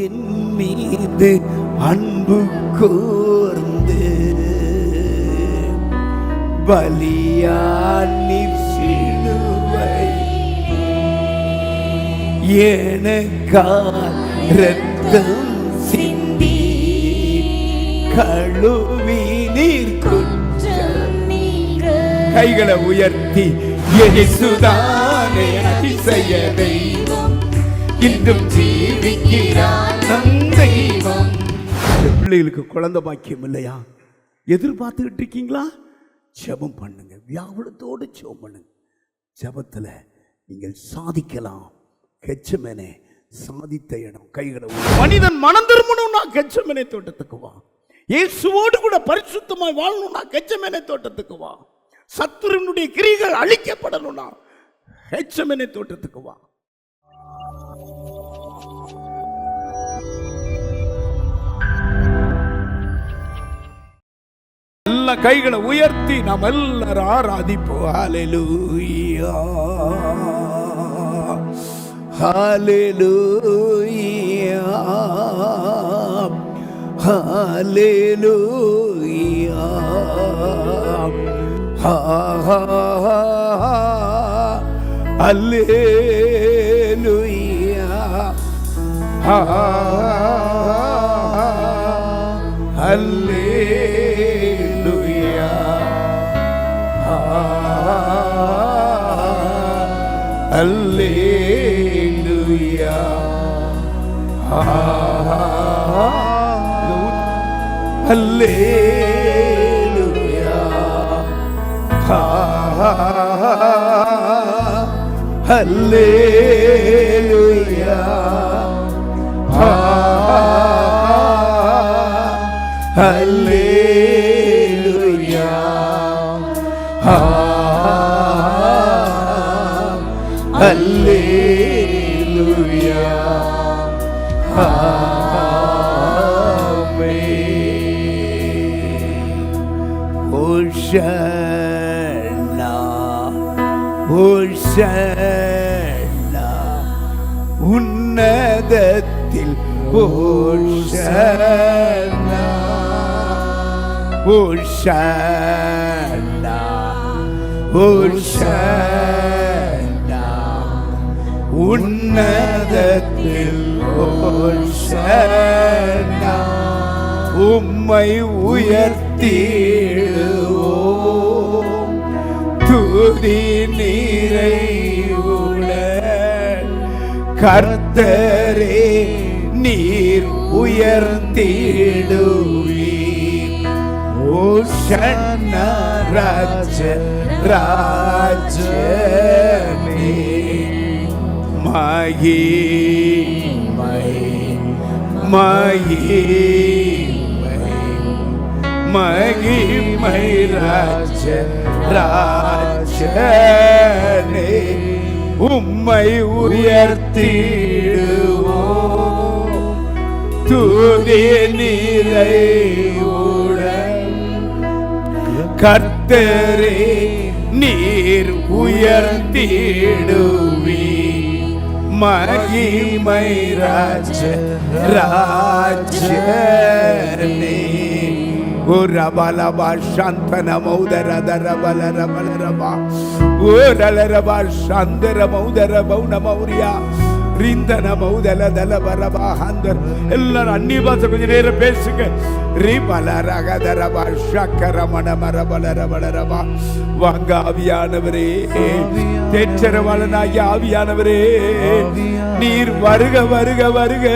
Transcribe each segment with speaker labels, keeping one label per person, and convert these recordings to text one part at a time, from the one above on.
Speaker 1: என் மீது அன்பு கூர்ந்து பலியானீர் சிலுவை எனக்காய் இரத்தம் சிந்தி கழுவி நீர் குற்றம் நீங்க. கைகளை உயர்த்தி இயேசுதானே அதிசய தெய்வம், இன்றும் ஜீவிக்கிறார் நம் தெய்வம். பிள்ளைகளுக்கு குழந்தை பாக்கியம் இல்லையா? எதிர்பார்த்துக்கிட்டு இருக்கீங்களா? ஜெபம் பண்ணுங்க, வியாகுலத்தோடு ஜெபம் பண்ணுங்க. ஜெபத்தில் நீங்கள் சாதிக்கலாம். கெச்சமேனே சாதித்த இடம். கைகளை மனிதன் மனம் திரும்பணும்னா கெச்சமேனே தோட்டத்துக்கு வா. இயேசுவோடு கூட பரிசுத்தமாய் வாழணும்னா கெச்சமேனே தோட்டத்துக்கு வா. சத்துருவினுடைய கிரிகள் அழிக்கப்படணும்னா கெச்சமேனே தோட்டத்துக்கு வா. எல்லா கைகளை உயர்த்தி நாம் எல்லாரும் ஆராதிப்போம். ஹல்லேலூயா ஹல்லேலூயா ஹல்லேலூயா ஹல்லேலூயா ஹல்லேலூயா ஹல்லேலூயா ஹல்லேலூயா ஹல்லேலூயா ஹல்லேலூயா ஹல்லேலூயா ஹோசன்னா ஹோசன்னா உன்னதத்தில் ஹோசன்னா ஹோசன்னா ஹோசன்னா உன்னதத்தில் ஹோசன்னா. உம்மை உயர்த்திடுவோம் துதி நிறைவுடன். கர்த்தரே நீர் உயர்த்திடுவீர். ஓஷன்னா ராஜ ராஜனே மகிமை மகிமை மகிமை ராஜ ராஜனே. உம்மை உயர்த்திடுவோம் துதி நிறைவுடன். கர்த்தரே நீர் உயர்த்திடுவீர். மகிமை ராஜ ராஜனே. ஓ ரபலபா சந்தன மௌதர தரபல ரபலரபா ஓ ரலரபா சந்தர மௌதர பௌன மௌரியா ரிந்தன மௌதல தலபரபா ஹந்தர். எல்லாரும் அந்நிய பாஷை கொஞ்ச நேரம் பேசுங்க. ரிபல ரகதரபா சக்கரமண மரபலரபலரபா. வாங்க ஆவியானவரே, தேற்றரவாளனாகிய ஆவியானவரே, நீர் வருக வருக வருக.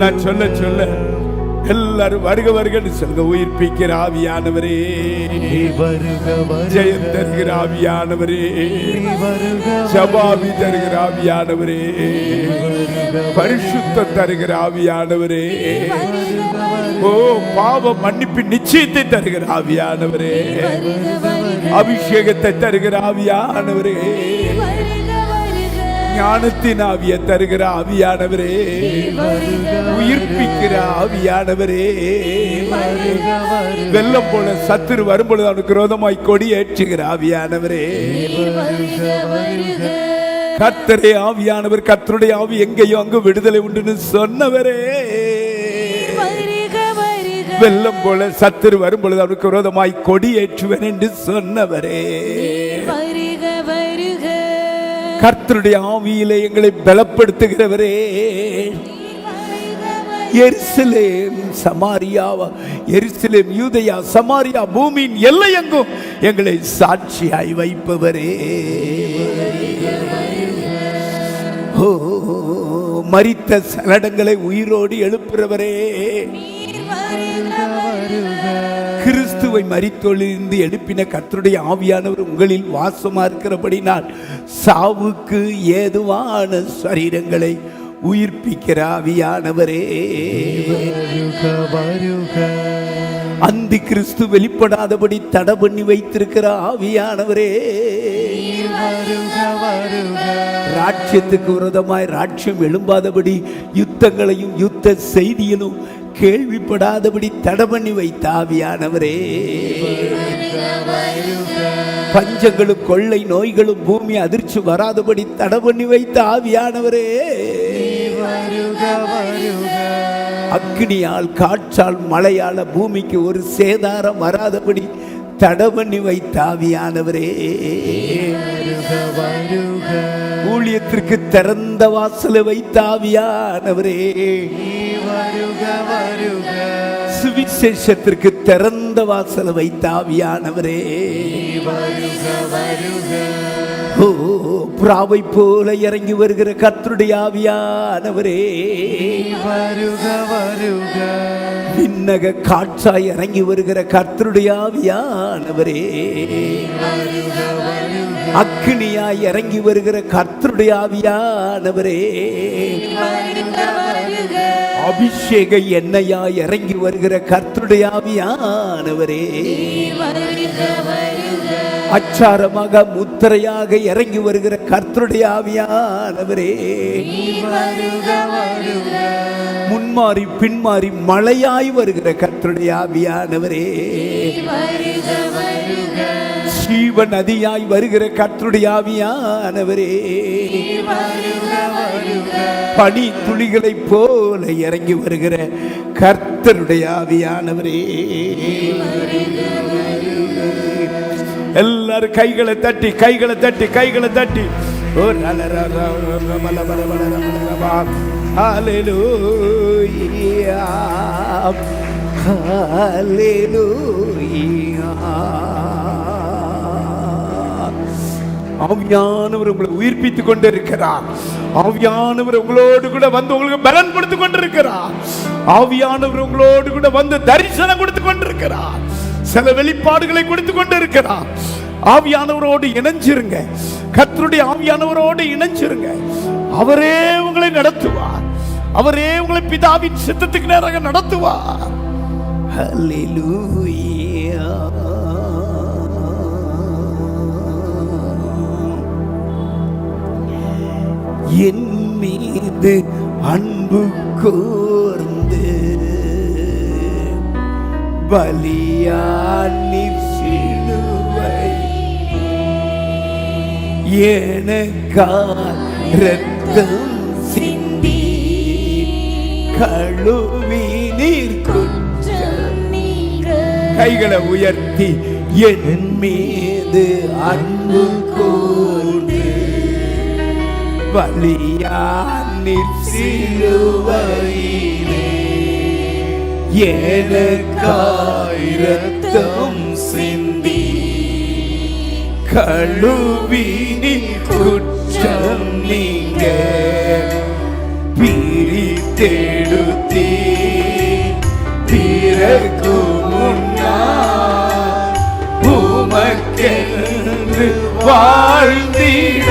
Speaker 1: நான் சொல்ல சொல்ல எல்லாரும் வருக வருகன்னு சொல்லுங்க. உயிர்ப்பிக்கிற ஆவியானவரே, ஜெயம் தருகிற ஆவியானவரே, சபாவி தருகிற ஆவியானவரே, பரிசுத்தம் தருகிற ஆவியானவரே, ஓ பாவ மன்னிப்பு நிச்சயத்தை தருகிற ஆவியானவரே, அபிஷேகத்தை தருகிற ஆவியானவரே, ஞானத்தின் ஆவியை தருகிற ஆவியானவரே, உயிர்ப்பிக்கிற ஆவியானவரே, வெள்ளம் போல சத்துரு வரும்பொழுது அவனுக்கு விரோதமாய் கொடி ஏற்றுகிற ஆவியானவரே, கர்த்தரே ஆவியானவர், கர்த்தருடைய ஆவி எங்கேயோ அங்கு விடுதலை உண்டுன்னு சொன்னவரே. வெள்ளம் போல சத்துரு வரும் பொழுது அவருக்கு விரோதமாய் கொடி ஏற்றுவேன் என்று சொன்னவரே. கர்த்தருடைய ஆவியிலே எங்களை பலப்படுத்துகிறவரே. எருசலேம் சமாரியா, எருசலேம் யூதேயா சமாரியா பூமியின் எல்லை எங்கும் எங்களை சாட்சியாய் வைப்பவரே. ஓ, மரித்த சலடங்களை உயிரோடு எழுப்புறவரே. கிறிஸ்துவை மரித்தொழிந்து எழுப்பின கர்த்தருடைய ஆவியானவர் உங்களில் வாசமா இருக்கிறபடினால் சாவுக்கு ஏதுவான சரீரங்களை உயிர்ப்பிக்கிற ஆவியானவரே. அந்தி கிறிஸ்து வெளிப்படாதபடி தடை பண்ணி வைத்திருக்கிற ஆவியானவரே. ராட்சியத்துக்கு விரோதமாய் ராட்சியம் எழும்பாதபடி யுத்தங்களையும் யுத்த செய்தியிலும் கேள்விப்படாதபடி தடை பண்ணி வைத்த ஆவியானவரே. பஞ்சங்களும் கொள்ளை நோய்களும் பூமி அதிர்ச்சி வராதபடி தடை பண்ணி வைத்த ஆவியானவரே. அக்னியால் காற்றால் மழையால பூமிக்கு ஒரு சேதாரம் வராதபடி தடை பண்ணி வைத்த ஆவியானவரே. ஊழியத்திற்கு திறந்த வாசலை வைத்த ஆவியானவரே. சுவிசேஷத்திற்கு திறந்த வாசலை வைத்த ஆவியானவரே. ஓ, புறாவை போல இறங்கி வருகிற கர்த்தருடைய ஆவியானவரே. விண்ணக காற்றாய் இறங்கி வருகிற கர்த்தருடைய ஆவியானவரே. அக்னியாய் இறங்கி வருகிற கர்த்தருடைய ஆவியானவரே. அபிஷேக எண்ணெயாய் இறங்கி வருகிற கர்த்தருடைய ஆவியானவரே. அச்சாரமாக முத்திரையாக இறங்கி வருகிற கர்த்தருடைய ஆவியானவரே. முன்மாறி பின்மாறி மழையாய் வருகிற கர்த்தருடைய ஆவியானவரே. ஜீவ நதியாய் வருகிற கர்த்தருடைய ஆவியானவரே. பனி துளிகளை போல இறங்கி வருகிற கர்த்தருடைய ஆவியானவரே. எல்லாரும் கைகளை தட்டி கைகளை தட்டி கைகளை தட்டி ஹல்லேலூயா ஹல்லேலூயா. ஆவியானவர் உங்களை உயிர்ப்பித்துக் கொண்டிருக்கிறார். ஆவியானவர் உங்களோடு கூட வந்து உங்களுக்கு பலன் கொடுத்து கொண்டிருக்கிறார். ஆவியானவர் உங்களோடு கூட வந்து தரிசனம் கொடுத்து கொண்டிருக்கிறார். சில வெளிப்பாடுகளை கொடுத்து கொண்டிருக்கிறார். ஆவியானவரோடு இணைஞ்சிருங்க. கர்த்தருடைய ஆவியானவரோடு இணைஞ்சிருங்க. அவரே உங்களை நடத்துவார். அவரே உங்களை பிதாவின் சித்தத்துக்கு நேராக நடத்துவார். ஹல்லேலூயா. என் மீது அன்பு கூர்ந்து பலியானி சிலுவை எனக்காய் இரத்தம் சிந்தி கழுவி நீர் குற்றம் நீங்க. கைகளை உயர்த்தி என் மீது அன்பு கூர்ந்து பலியானி சிலுவையிலே எனக்காய் இரத்தம் சிந்தி கழுவி நீர் குற்றம் நீங்க பிரித்தெடுத்தீ பிறகு முன்னால் உமக்கென்று வாழ்ந்திட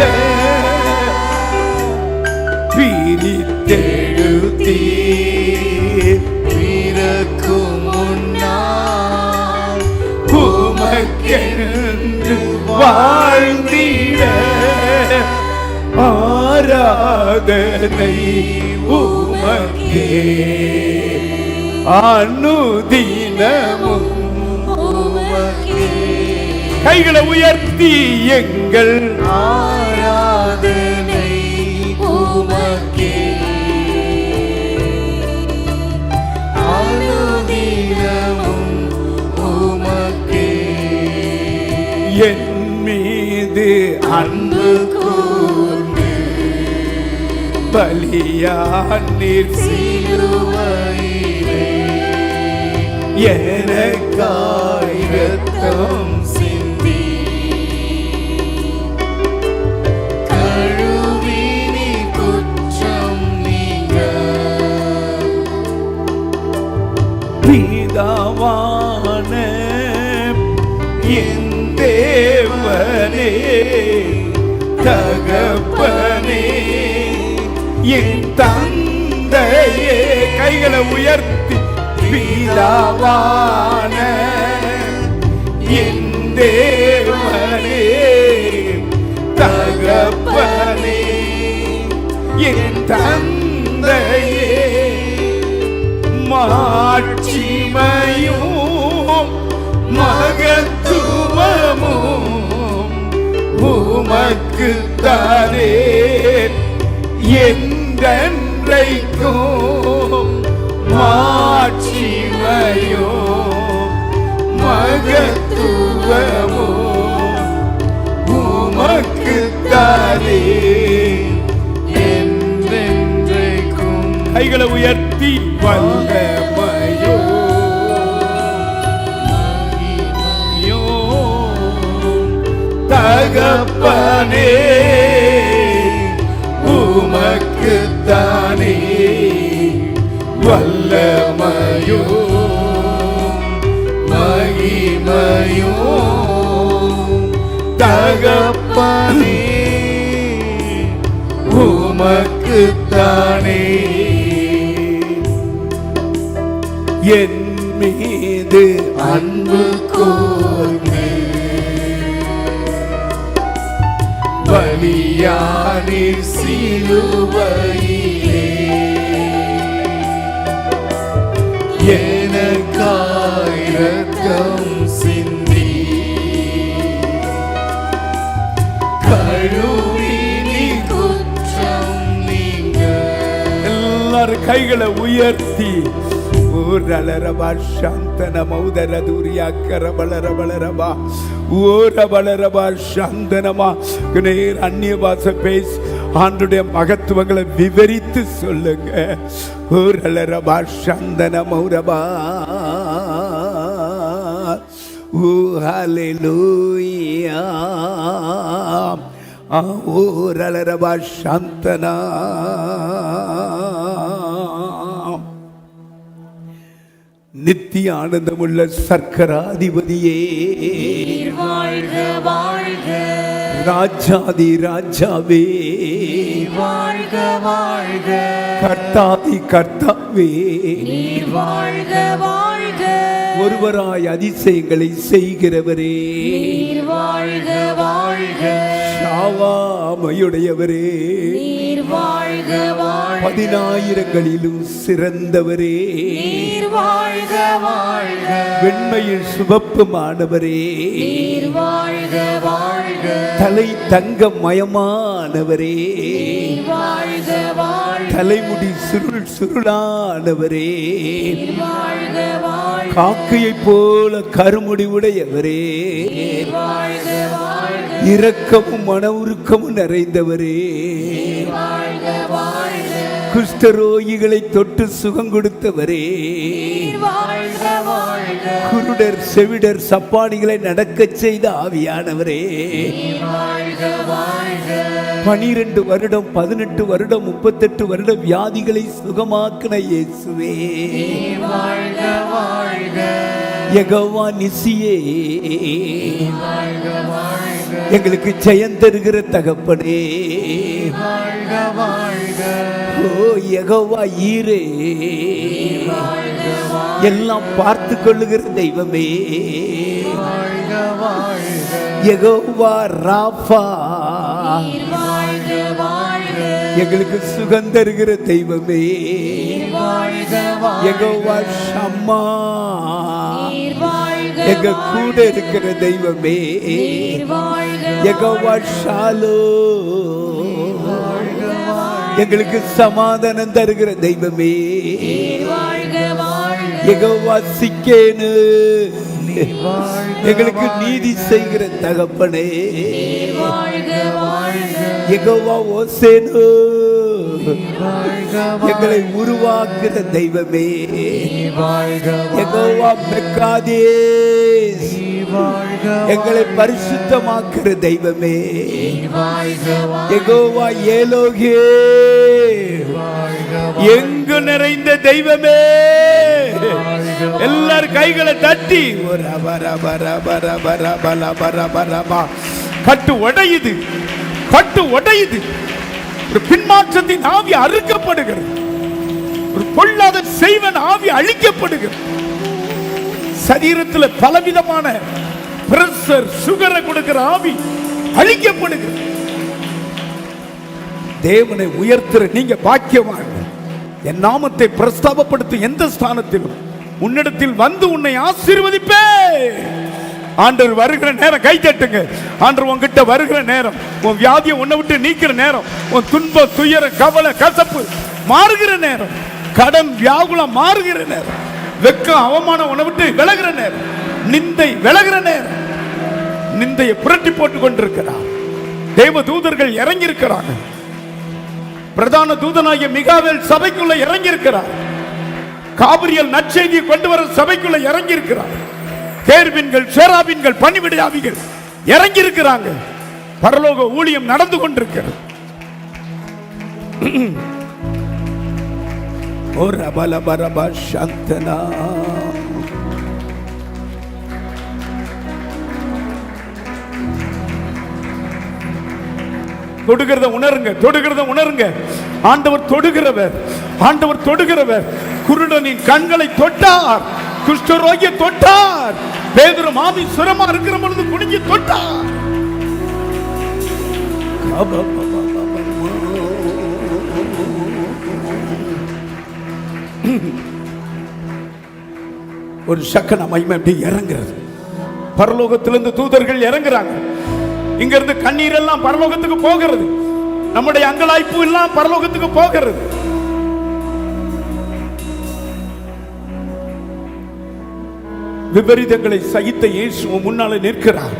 Speaker 1: பிரித்தெடுத்தீ பிறகு முன்னால் உமக்கென்று வாழ்ந்திட ஆராதனை உமக்கே அனுதினமும் உமக்கே. கைகளை உயர்த்தி எங்கள் ஆராதனை என் மீது அன்பு கூர்ந்து பலியானீர் சிலுவையிலே எனக்காய் இரத்தம் சிந்தி
Speaker 2: கழுவினி குற்றம் நீங்க
Speaker 1: பிதாவான என் தேவனே தகப்பனே என் தந்தையே கைகளை உயர்த்தி பிதாவான என் தேவனே தகப்பனே என் தந்தையே மாட்சிமையும் மகத்துவமும் உமக்கு தானே என்றென்றைக்கும் மாட்சிமையும் மகத்துவமும் உமக்கு தானே
Speaker 2: என்றென்றைக்கும்.
Speaker 1: கைகளை உயர்த்தி வல்லமையோ தகப்பனே உமக்கு தானே வல்லமையோ மகிமையோ தகப்பனே உமக்கு தானே என் மீது அன்பு கூர்ந்து பலியானீர் சிலுவையிலே எனக்காய் இரத்தம் சிந்தி கழுவினி
Speaker 2: குற்றம் நீங்க.
Speaker 1: எல்லாரும் கைகளை உயர்த்தி ஊரலரபா சாந்தன மௌதர தூரியா கரபலரபலரபா ஊரபலரபா சாந்தனமா நேர் அந்நிய பாஷை பேசி ஆண்டுடைய மகத்துவங்களை விவரித்து சொல்லுங்க. ஊரலரபா சாந்தன மௌரபா ஊ ஹல்லேலூயா ஊரலரபா சாந்தனா நித்திய ஆனந்தமுள்ள சர்க்கராதிபதியே
Speaker 2: வாழ்க வாழ்க
Speaker 1: ராஜாதி ராஜாவே
Speaker 2: வாழ்க வாழ்க
Speaker 1: கர்த்தாதி கர்த்தாவே
Speaker 2: வாழ்க வாழ்க
Speaker 1: ஒருவராய் அதிசயங்களை செய்கிறவரே
Speaker 2: வாழ்க வாழ்க
Speaker 1: ஷாவாமையுடையவரே
Speaker 2: வாழ்க வாழ்க
Speaker 1: 10,000களிலும் சிறந்தவரே
Speaker 2: வாழ்க வாழ்க
Speaker 1: வெண்மையில் சுபப்புமானவரே
Speaker 2: வாழ்க வாழ்க
Speaker 1: தலை தங்கமயமானவரே
Speaker 2: வாழ்க வாழ்க
Speaker 1: தலைமுடி சுருள் சுருளானவரே
Speaker 2: வாழ்க வாழ்க
Speaker 1: காக்கையை போல கருமுடி உடையவரே
Speaker 2: வாழ்க வாழ்க
Speaker 1: இரக்கமும் மன உருக்கமும் நிறைந்தவரே
Speaker 2: வாழ்க வாழ்க
Speaker 1: குஷ்டரோகிகளை தொட்டு சுகம் கொடுத்தவரே
Speaker 2: வாழ்க வாழ்க
Speaker 1: குருடர் செவிடர் சப்பானிகளை நடக்கச் செய்த ஆவியானவரே
Speaker 2: வாழ்க வாழ்க
Speaker 1: 12 வருடம் 18 வருடம் 38 வருடம் வியாதிகளை சுகமாக்கின இயேசுவே
Speaker 2: வாழ்க வாழ்க
Speaker 1: யெகோவா நிசியே
Speaker 2: வாழ்க வாழ்க
Speaker 1: எங்களுக்கு ஜெயம் தருகிற தகப்பனே
Speaker 2: வாழ்க வாழ்க
Speaker 1: ஓ யெகோவா ஈரே
Speaker 2: வாழ்க வாழ்க
Speaker 1: எல்லாம் பார்த்து கொள்ளுகிற தெய்வமே
Speaker 2: வாழ்க வாழ்க
Speaker 1: யெகோவா ராஃபா
Speaker 2: வாழ்க வாழ்க
Speaker 1: எங்களுக்கு சுகம் தருகிற தெய்வமே
Speaker 2: வாழ்க வாழ்க
Speaker 1: யெகோவா ஷம்மா
Speaker 2: வாழ்க
Speaker 1: எங்க கூட இருக்கிற தெய்வமே
Speaker 2: வாழ்க
Speaker 1: யெகோவா ஷாலோ எங்களுக்கு சமாதானம் தருகிற தெய்வமே
Speaker 2: வாழ்க வாழ்க
Speaker 1: யெகோவா சிக்கேனு எங்களுக்கு நீதி செய்கிற தகப்பனே, யெகோவா ஓசேனு, எங்களை உருவாக்குற தெய்வமே, யெகோவா மெக்காதேஸ், எங்களை பரிசுத்தமாக்குற தெய்வமே, யெகோவா ஏலோகே, எங்கு நிறைந்த தெய்வமே. எல்லாரும் கைகளை தட்டி கட்டு உடையுது, கட்டு உடையுது. ஒரு பின்மாற்றத்தின் ஆவி அறுக்கப்படுகிறது, ஒரு பொல்லாத செய்வன் ஆவி அழிக்கப்படுகிறது. சரீரத்தில் பலவிதமான பிரஷர் சுகரை கொடுக்கிற ஆவி அழிக்கப்படுகிறது. தேவனை உயர்த்துற நீங்க பாக்கியவான். என் நாமத்தை பிரஸ்தாபப்படுத்தும் எந்த ஸ்தானத்திலும் உன்னிடத்தில் வந்து உன்னை ஆசீர்வதிப்பே. ஆண்டவர் வருகிற நேரம் கை தட்டுங்க. ஆண்டவர் உன்கிட்ட வருகிற நேரம், உன் வியாதியை உன்னை விட்டு நீக்கிற நேரம், உன் துன்ப துயர கவலை கசப்பு மாறுகிற நேரம், கடன் வியாகுலம் மாறுகிற நேரம், வெக்கம் அவமானம் உன்னை விட்டு விலகிற நேரம், நிந்தை விலகிற நேரம். நிந்தையை புரட்டி போட்டுக் கொண்டிருக்கிறார். தேவ தூதர்கள் இறங்கி இருக்கிறாங்க. பிரதான தூதனாகிய மிகாவேல் சபைக்குள்ள இறங்கி இருக்கிறார். காபிரியல் நற்செய்தியை கொண்டு வர சபைக்குள்ள இறங்கி இருக்கிறார். கேருபீன்கள், சேராபீன்கள், பணிவிடையாவிகள் இறங்கி இருக்கிறாங்க. பரலோக ஊழியம் நடந்து கொண்டிருக்கிறது. ஒரு அபலபரபா சந்தனா தொடுகிறத உணருங்க, தொடுகிறத உணருங்க. ஆண்டவர் தொடுகிறவர், ஆண்டவர் தொடுகிறவர். குருடனின் கண்களை தொட்டார், குஷ்டரோகியை தொட்டார், பேதுரு மாமி சுரமா இருக்கிற பொழுது குனிஞ்சு தொட்டார். ஒரு சக்கன மகிமை அப்படி இறங்குறது. பரலோகத்திலிருந்து தூதர்கள் இறங்குறாங்க. இங்க இருந்து கண்ணீர் எல்லாம் பரலோகத்துக்கு போகிறது. நம்முடைய அங்கலாய்ப்பு எல்லாம் பரலோகத்துக்கு போகிறது. விபரீதங்களை சகித்த இயேசு முன்னால நிற்கிறார்.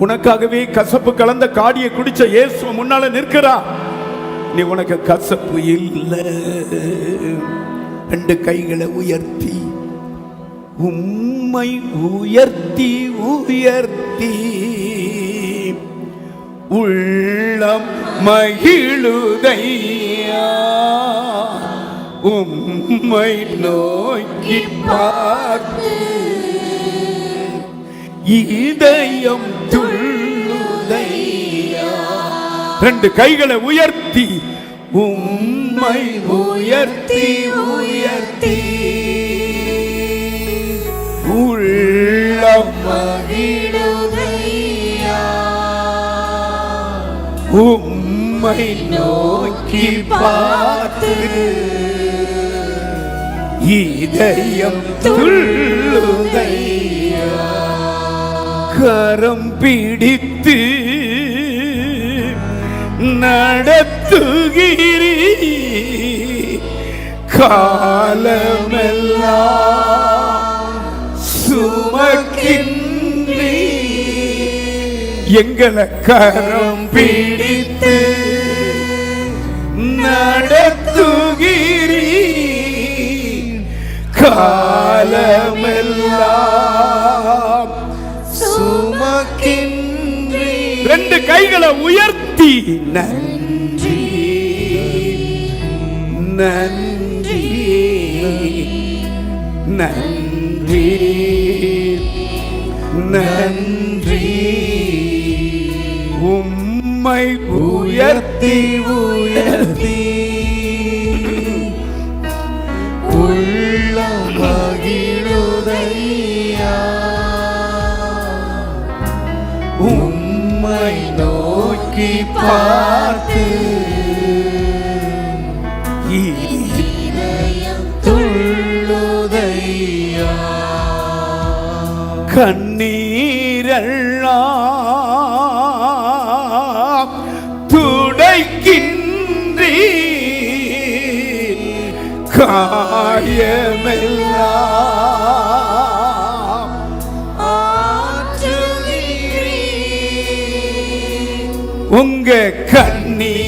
Speaker 1: உனக்காகவே கசப்பு கலந்த காடியை குடிச்ச இயேசு முன்னால நிற்கிறார். நீ உனக்கு கசப்பு இல்லை. ரெண்டு கைகளை உயர்த்தி உம்மை உயர்த்தி உயர்த்தி உள்ளம் மகிழுதையா, உம்மை நோக்கி பார்த்து இதயம் துள்ளுதையா. ரெண்டு கைகளை உயர்த்தி உம்மை உயர்த்தி உயர்த்தி உள்ளம் மகிழுதையா, உம்மை நோக்கி பார்த்து இதயம் துள்ளுதையா. கரம் பிடித்து நடத்துகிறீ காலமெல்லாம் சுமக்கின்றீ. எங்களை கரம் பிடித்து நடத்துகிறீ காலமெல்லாம் சுமக்கின்றீ. ரெண்டு கைகளை உயர்த்தி நன்றி நன்றி நன்றி நன்றி. உம்மை உயர்த்தி உயர்த்தி உள்ள மகிழுதையா, உம்மை நோக்கி பார்த்து துள்ளுதையா. கண்ணீரெல்லாம் துடைக்கின்றீ காயமெல்லாம் உங்க கண்ணீரெல்லாம்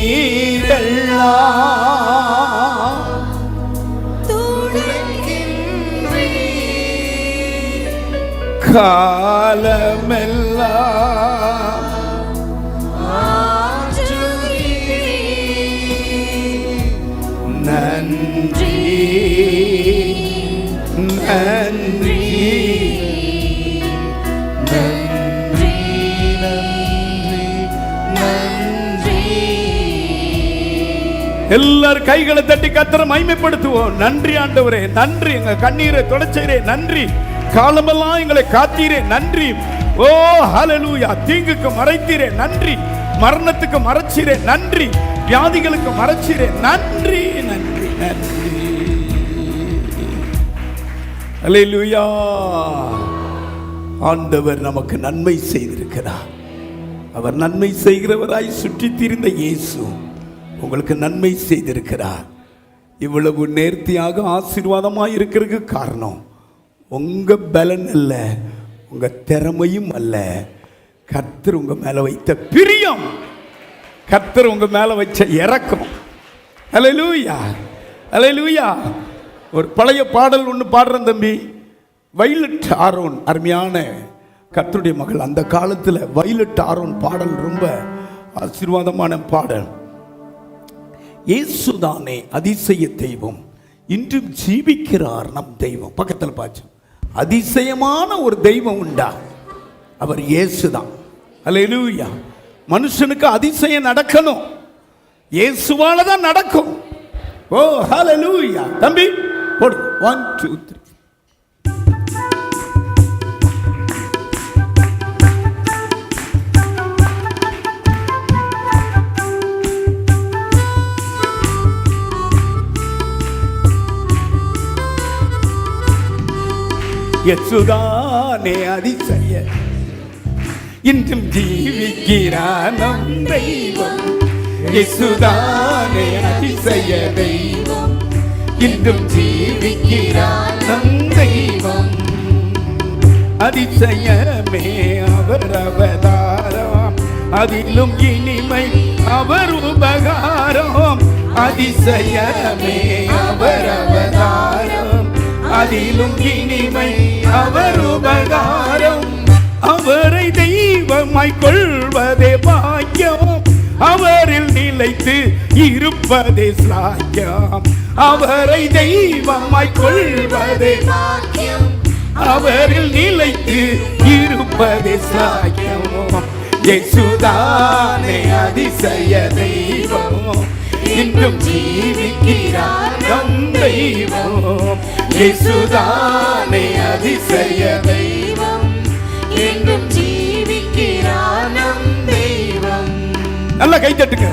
Speaker 1: காலமெல்லாம் நன்றி நன்றி
Speaker 2: நன்றி நன்றி நன்றி.
Speaker 1: எல்லாரும் கைகளை தட்டி கர்த்தரை மகிமைப்படுத்துவோம். நன்றி ஆண்டவரே, நன்றி. எங்க கண்ணீரை துடைச்சீரே, நன்றி. காலமெல்லாம் எங்களை காத்தீரே, நன்றி. ஓ ஹல்லேலூயா. தீங்குக்கு மறைத்தீரே, நன்றி. மரணத்துக்கு மறைச்சீரே, நன்றி. வியாதிகளுக்கு மறைச்சீரே, நன்றி நன்றி நன்றி. ஹல்லேலூயா. ஆண்டவர் நமக்கு நன்மை செய்திருக்கிறார். அவர் நன்மை செய்கிறவராய் சுற்றி திரிந்த இயேசு உங்களுக்கு நன்மை செய்திருக்கிறார். இவ்வளவு நேர்த்தியாக ஆசீர்வாதமாக இருக்கிறதுக்கு காரணம் உங்க பலன் அல்ல, உங்க திறமையும் அல்ல, கர்த்தர் உங்க மேல வைத்த பிரியம், கர்த்தர் உங்க மேல வச்ச இரக்கம். ஹல்லேலூயா ஹல்லேலூயா. ஒரு பழைய பாடல் ஒன்று பாடுறேன் தம்பி. வைலட் ஆரோன், அருமையான கர்த்தருடைய மகள். அந்த காலத்தில் வைலட் ஆரோன் பாடல் ரொம்ப ஆசீர்வாதமான பாடல். இயேசுதானே அதிசய தெய்வம், இன்றும் ஜீவிக்கிறார் நம் தெய்வம். பக்கத்தில் பாச்சு. அதிசயமான ஒரு தெய்வம் உண்டா? அவர் இயேசுதான். ஹல்லேலூயா. மனுஷனுக்கு அதிசயம் நடக்கணும், இயேசுவால தான் நடக்கும். ஓ ஹல்லேலூயா. தம்பி போடு. 1 2 3. இயேசுதானே அதிசய, இன்றும் ஜீவிக்கிறார் நம் தெய்வம். இயேசுதானே அதிசய தெய்வம், இன்றும் ஜீவிக்கிறார் நம் தெய்வம். அதிசயமே அவர் அவதாரம், அதிலும் இனிமை அவர் உபகாரம். அதிசயமே அவர் அவதாரம், அதிலும் இனிமை அவர் உபகாரம். அவரை தெய்வமாய் கொள்வதே பாக்கியம், அவரில் நிலைத்து இருப்பதே சாக்கியம். அவரை தெய்வமாய் கொள்வதே பாக்கியம், அவரில் நிலைத்து இருப்பதே சாக்கியம். இயேசுதானே அதிசய தெய்வம், இன்றும் ஜீவிக்கிறார் நம் தெய்வம். இயேசுதானே அதிசய தெய்வம்,
Speaker 2: என்றும் ஜீவிக்கிறார் நம் தெய்வம்.
Speaker 1: நல்லா கை தட்டுங்க.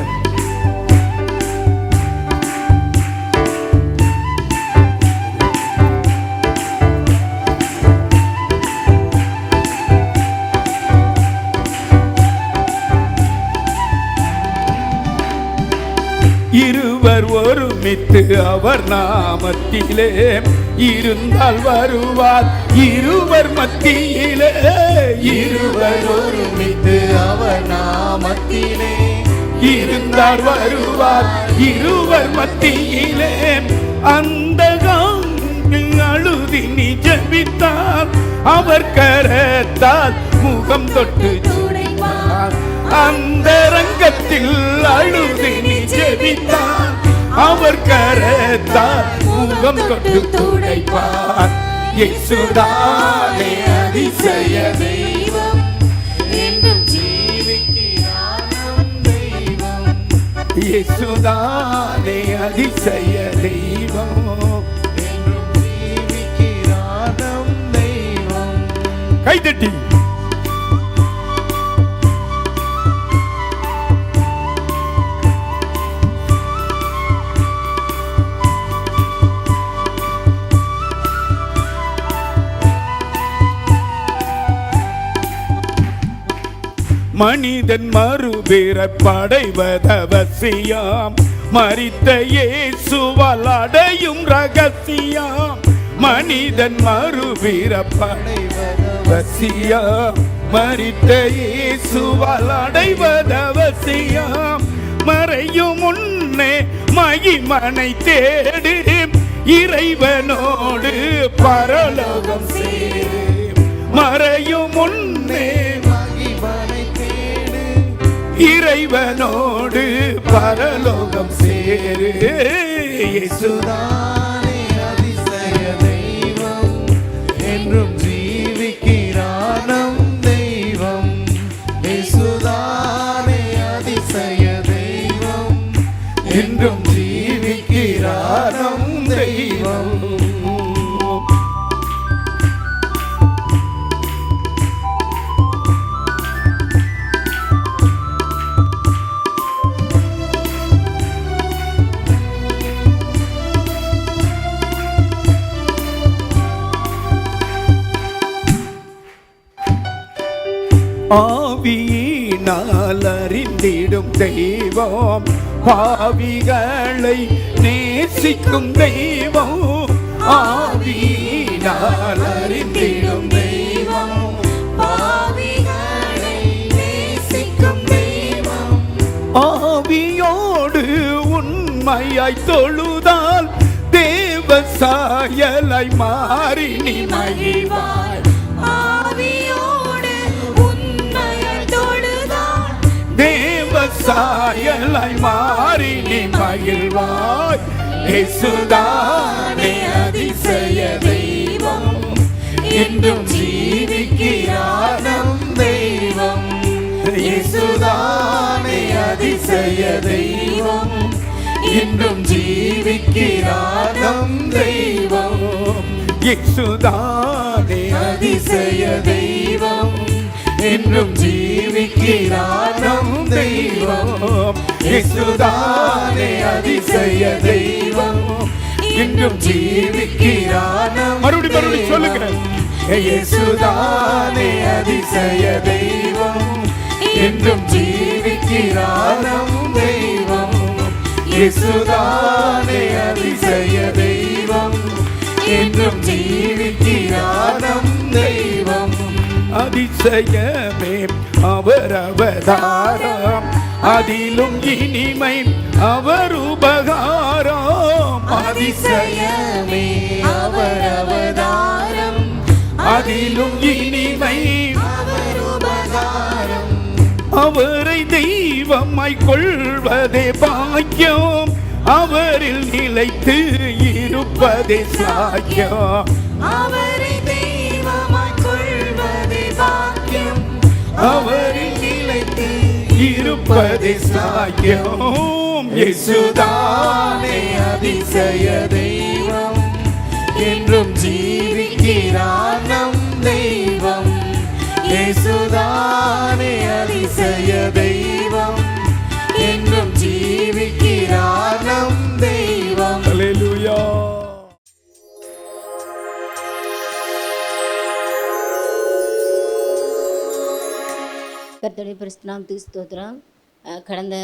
Speaker 1: இருவர் ஒருமித்து அவர் நாமத்திலே இருந்தால் வருவார் இருவர் மத்தியிலே. இருவர் ஒருமித்து அவர் நாமத்திலே இருந்தால் வருவார் இருவர் மத்தியிலே. அந்த அழுதி நீ ஜெபித்தார், அவர் கரத்தால் முகம் தொட்டு துடைப்பார். அந்த ரங்கத்தில் அழுதி நீ ஜெபித்தார், அவர் கரத்தால் முகம் தொட்டு துடைப்பார். இயேசுதானே அதிசய தெய்வம்,
Speaker 2: என்றும் ஜீவிக்கிறார் நம் தெய்வம்.
Speaker 1: இயேசுதானே அதிசய தெய்வம்,
Speaker 2: என்றும் ஜீவிக்கிறார் நம் தெய்வம்.
Speaker 1: கைதட்டி. மனிதன் மறுபிறப்படைவதவசியம், மரித்த இயேசுவால் அடையும் ரகசியம். மனிதன் மறுபிறப்படைவதவசியம், மரித்த இயேசுவால் அடைவதவசியம். மறையும் முன்னே மகிமனை தேடு, இறைவனோடு பரலோகம் சேரு. மறையும் முன்னே
Speaker 2: மகிமனை தேடு,
Speaker 1: இறைவனோடு பரலோகம் சேரு.
Speaker 2: இயேசுதானே அதிசய தெய்வம், என்றும் ஜீவிக்கிறார் நம் தெய்வம். இயேசுதானே அதிசய தெய்வம், என்றும் ஜீவிக்கிறார் நம் தெய்வம்.
Speaker 1: ஆவியினால் அறிந்திடும் தெய்வம், பாவிகளை நேசிக்கும் தெய்வம். ஆவியினால் அறிந்திடும் தெய்வம்,
Speaker 2: பாவிகளை நேசிக்கும் தெய்வம்.
Speaker 1: ஆவியோடு உண்மையாய் தொழுதால் தேவ சாயலாய் மாறி நீ மகிழ்வாய்.
Speaker 2: ஆவியோடு உண்மையை தொழுதால்
Speaker 1: தேவ சாயலாய் மாறி நீ மகிழ்வாய். இயேசுதானே அதிசய தெய்வம்,
Speaker 2: என்றும் ஜீவிக்கிறார் நம் தெய்வம். இயேசுதானே அதிசய தெய்வம், என்றும் ஜீவிக்கிறார் நம் தெய்வம்.
Speaker 1: இயேசுதானே
Speaker 2: அதிசய தெய்வம், என்றும் ஜீவிக்கிறார் நம் தெய்வம். இயேசுதானே அதிசய தெய்வம், என்றும் ஜீவிக்கிறார் நம்
Speaker 1: மறுபடி சொல்லுங்க.
Speaker 2: இயேசுதானே அதிசய தெய்வம், என்றும் ஜீவிக்கிறார் நம் தெய்வம். இயேசுதானே அதிசய தெய்வம், என்றும் ஜீவிக்கிறார் நம் தெய்வம்.
Speaker 1: அதிசயமே அவர் அவதாரம், அதிலும் இனிமை அவர் உபகாரம்.
Speaker 2: அதிசயமே அவர் அவதாரம்,
Speaker 1: அதிலும் இனிமை
Speaker 2: அவர் உபகாரம்.
Speaker 1: அவரை தெய்வமாய் கொள்வதே பாக்கியம், அவரில் நிலைத்து இருப்பதே சாக்கியம்.
Speaker 2: அவரை தெய்வமாய் கொள்வதே பாக்கியம்,
Speaker 1: அவரில் நிலைத்து இருப்பதே சாக்கியம்.
Speaker 2: இயேசுதானே அதிசய தெய்வம், என்றும் ஜீவிக்கிறார் நம் தெய்வம். இயேசுதானே அதிசய தெய்வம், என்றும் ஜீவிக்கிறார் நம் தெய்வம்.
Speaker 1: அல்லேலூயா.
Speaker 3: கர்த்தருடைய பரிசுத்த நாமத்துக்கு ஸ்தோத்திரம். கடந்த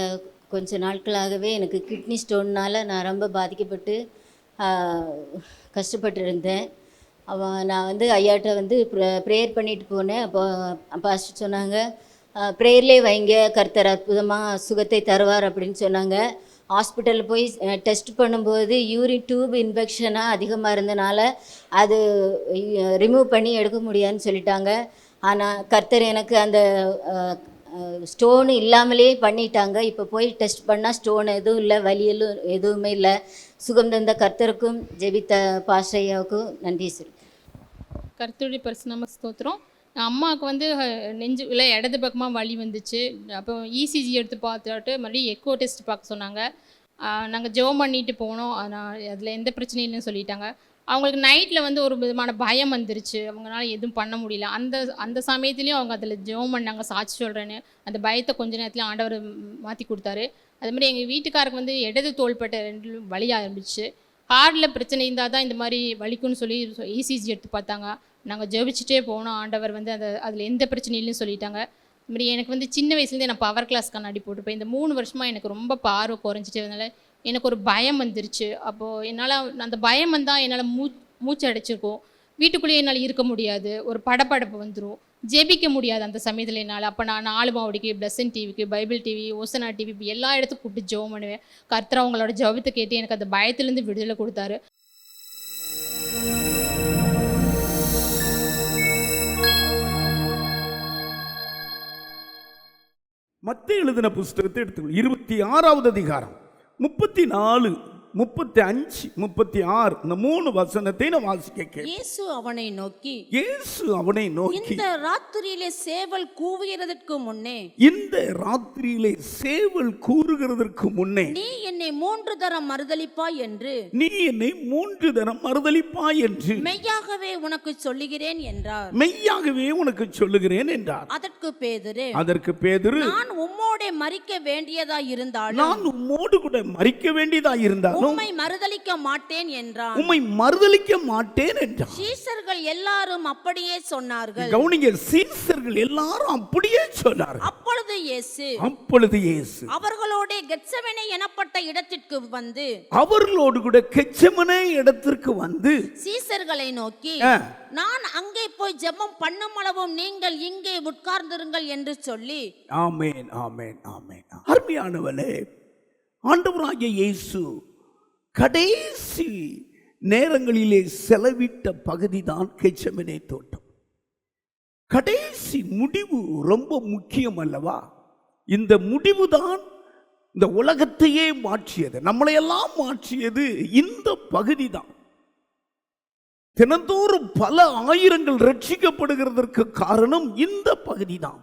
Speaker 3: கொஞ்ச நாட்களாகவே எனக்கு கிட்னி ஸ்டோன்னால் நான் ரொம்ப பாதிக்கப்பட்டு கஷ்டப்பட்டு இருந்தேன். நான் வந்து ஐயாட்ட வந்து ப்ரேயர் பண்ணிட்டு போனேன். அப்போ பாஸ்டர் சொன்னாங்க, ப்ரேயர்லேயே வைங்க, கர்த்தர் அற்புதமாக சுகத்தை தருவார் அப்படின்னு சொன்னாங்க. ஹாஸ்பிட்டலில் போய் டெஸ்ட் பண்ணும்போது யூரின் டியூப் இன்ஃபெக்ஷனாக அதிகமாக இருந்தனால அது ரிமூவ் பண்ணி எடுக்க முடியாதுன்னு சொல்லிட்டாங்க. ஆனால் கர்த்தர் எனக்கு அந்த ஸ்டோனு இல்லாமலே பண்ணிட்டாங்க. இப்போ போய் டெஸ்ட் பண்ணால் ஸ்டோன் எதுவும் இல்லை, வலியெல்லாம் எதுவுமே இல்லை. சுகம் தந்த கர்த்தருக்கும் ஜெபித்த பாஸ்டையாவுக்கும் நன்றி சொல்லி.
Speaker 4: கர்த்தருடைய பரிசுநாம ஸ்தோத்திரம். அம்மாவுக்கு வந்து நெஞ்சுல இடது பக்கமாக வலி வந்துச்சு. அப்போ இசிஜி எடுத்து பார்த்துட்டு மறுபடியும் எக்கோ டெஸ்ட் பார்க்க சொன்னாங்க. நாங்கள் ஜெபம் பண்ணிட்டு போனோம். அதில் எந்த பிரச்சனையும் இல்லைன்னு சொல்லிட்டாங்க. அவங்களுக்கு நைட்டில் வந்து ஒரு விதமான பயம் வந்துருச்சு. அவங்களால எதுவும் பண்ண முடியல. அந்த சமயத்துலேயும் அவங்க அதில் ஜெபம் பண்ணாங்க, சாட்சி சொல்கிறேன்னு. அந்த பயத்தை கொஞ்ச நேரத்தில் ஆண்டவர் மாற்றி கொடுத்தாரு. அதுமாதிரி எங்கள் வீட்டுக்காருக்கு வந்து இடது தோள்பட்டை 2 வலி ஆரம்பிச்சு. ஹார்ட்டில் பிரச்சனை இருந்தால் தான் இந்த மாதிரி வலிக்குன்னு சொல்லி இசிஜி எடுத்து பார்த்தாங்க. நாங்கள் ஜெபிச்சுட்டே போனோம். ஆண்டவர் வந்து அதில் எந்த பிரச்சனையும் இல்லைன்னு சொல்லிட்டாங்க. இதுமாதிரி எனக்கு வந்து சின்ன வயசுலேருந்தே நான் பவர் கிளாஸ் கண்ணாடி போட்டிருப்பேன். இந்த 3 வருஷமாக எனக்கு ரொம்ப பார்வை குறைஞ்சிட்டே இருந்தனால எனக்கு ஒரு பயம் வந்துருச்சு. அப்போது என்னால் அந்த பயம் வந்தால் என்னால் மூச்சு அடைச்சிருக்கும். வீட்டுக்குள்ளேயே என்னால் இருக்க முடியாது. ஒரு படப்படப்பு வந்துடும். ஜெபிக்க முடியாது அந்த சமயத்தில் என்னால். அப்போ நான் 4 மாவடிக்கு, பிளஸன் டிவிக்கு, பைபிள் டிவி, ஓசனா டிவி, இப்படி எல்லா இடத்துக்கும் கூப்பிட்டு ஜெபம் பண்ணுவேன். கர்த்தர் அவங்களோட ஜெபத்தை கேட்டு எனக்கு அந்த பயத்துலேருந்து விடுதலை கொடுத்தாரு.
Speaker 1: மத்தேயு எழுதின புஸ்தகத்தை எடுத்துக்கொள். 26வது அதிகாரம் 34, 35, 36 இந்த 3 வசனத்தை நான் வாசிக்க கேட்டேன்.
Speaker 2: இயேசு அவனை நோக்கி,
Speaker 1: இந்த
Speaker 2: ராத்திரியிலே சேவல் கூவுகிறதற்கு முன்னே,
Speaker 1: நீ
Speaker 2: என்னை 3 தரம் மறுதலிப்பாய் என்று மெய்யாகவே உனக்கு சொல்லுகிறேன் என்றார். அதற்கு பேதுரு, நான் உம்மோடே மரிக்க வேண்டியதா இருந்தாலும் உம்மை மறுதலிக்க மாட்டேன் என்றான். சீசர்கள் எல்லாரும் அப்படியே சொன்னார்கள்.
Speaker 1: கவனிங்க, சீசர்கள் எல்லாரும் அப்படியே சொன்னார்கள்.
Speaker 2: அப்பொழுது இயேசு அவர்களோடு கெத்செமனே எனப்பட்ட இடத்திற்கு வந்து சீசர்களை நோக்கி, நான் அங்கே போய் ஜெபம் பண்ணும் அளவும் நீங்கள் இங்கே உட்கார்ந்திருங்கள் என்று சொல்லி.
Speaker 1: ஆமென், ஆமென், ஆமென். அருமையானவனே, ஆண்டவராகிய இயேசு கடைசி நேரங்களிலே செலவிட்ட பகுதிதான் கெத்செமனே தோட்டம். கடைசி முடிவு ரொம்ப முக்கியம் அல்லவா? இந்த முடிவுதான் இந்த உலகத்தையே மாற்றியது, நம்மளையெல்லாம் மாற்றியது இந்த பகுதி தான். தினந்தோறும் பல ஆயிரங்கள் ரட்சிக்கப்படுகிறதற்கு காரணம் இந்த பகுதி தான்.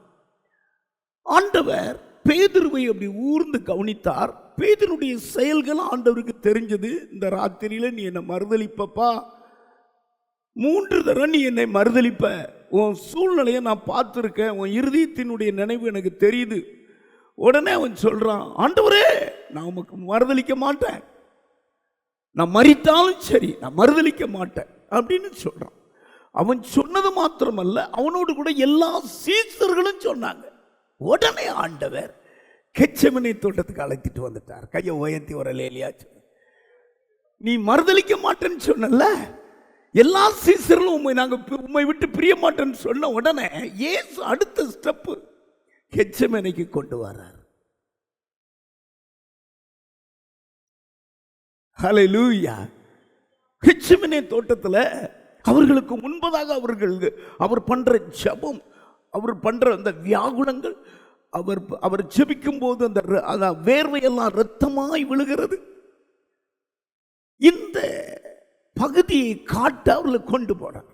Speaker 1: ஆண்டவர் பேதுருவை அப்படி ஊர்ந்து கவனித்தார். பேதுருடைய செயல்கள் ஆண்டவருக்கு தெரிஞ்சது. இந்த ராத்திரியில நீ என்னை மறுதலிப்பப்பா, 3 தடவை நீ என்னை மறுதலிப்ப, உன் சூழ்நிலையை நான் பார்த்துருக்கேன், உன் இருதயத்தினுடைய நினைவு எனக்கு தெரியுது. உடனே அவன் சொல்றான், ஆண்டவரே நான் உமக்கு மறுதலிக்க மாட்டேன், நான் மரித்தாலும் சரி நான் மறுதலிக்க மாட்டேன் அப்படின்னு சொல்றான். அவன் சொன்னது மாத்திரமல்ல, அவனோடு கூட எல்லா சீசர்களும் சொன்னாங்க. உடனே ஆண்டவர் கெத்செமனே தோட்டத்துக்கு அழைத்திட்டு வந்துட்டார். கையை உயர்த்தி ஒரு லேலியா, நீ மறுதலிக்க மாட்டேன்னு சொன்னல, எல்லா சீசர்களும் உம்மை விட்டு பிரிய மாட்டேன்னு சொன்ன உடனே இயேசு அடுத்த ஸ்டெப் கெத்செமனேக்கு கொண்டு வரார். ஹல்லேலூயா. கெத்செமனே தோட்டத்தில் அவர்களுக்கு முன்பதாக அவர் பண்ற ஜெபம், அவர் பண்ற அந்த வியாகுலங்கள், அவர் ஜெபிக்கும் போது அந்த வேர்வையெல்லாம் இரத்தமாய் விழுகிறது. இந்த பகுதியை காட்ட அவர்களை கொண்டு போறாங்க.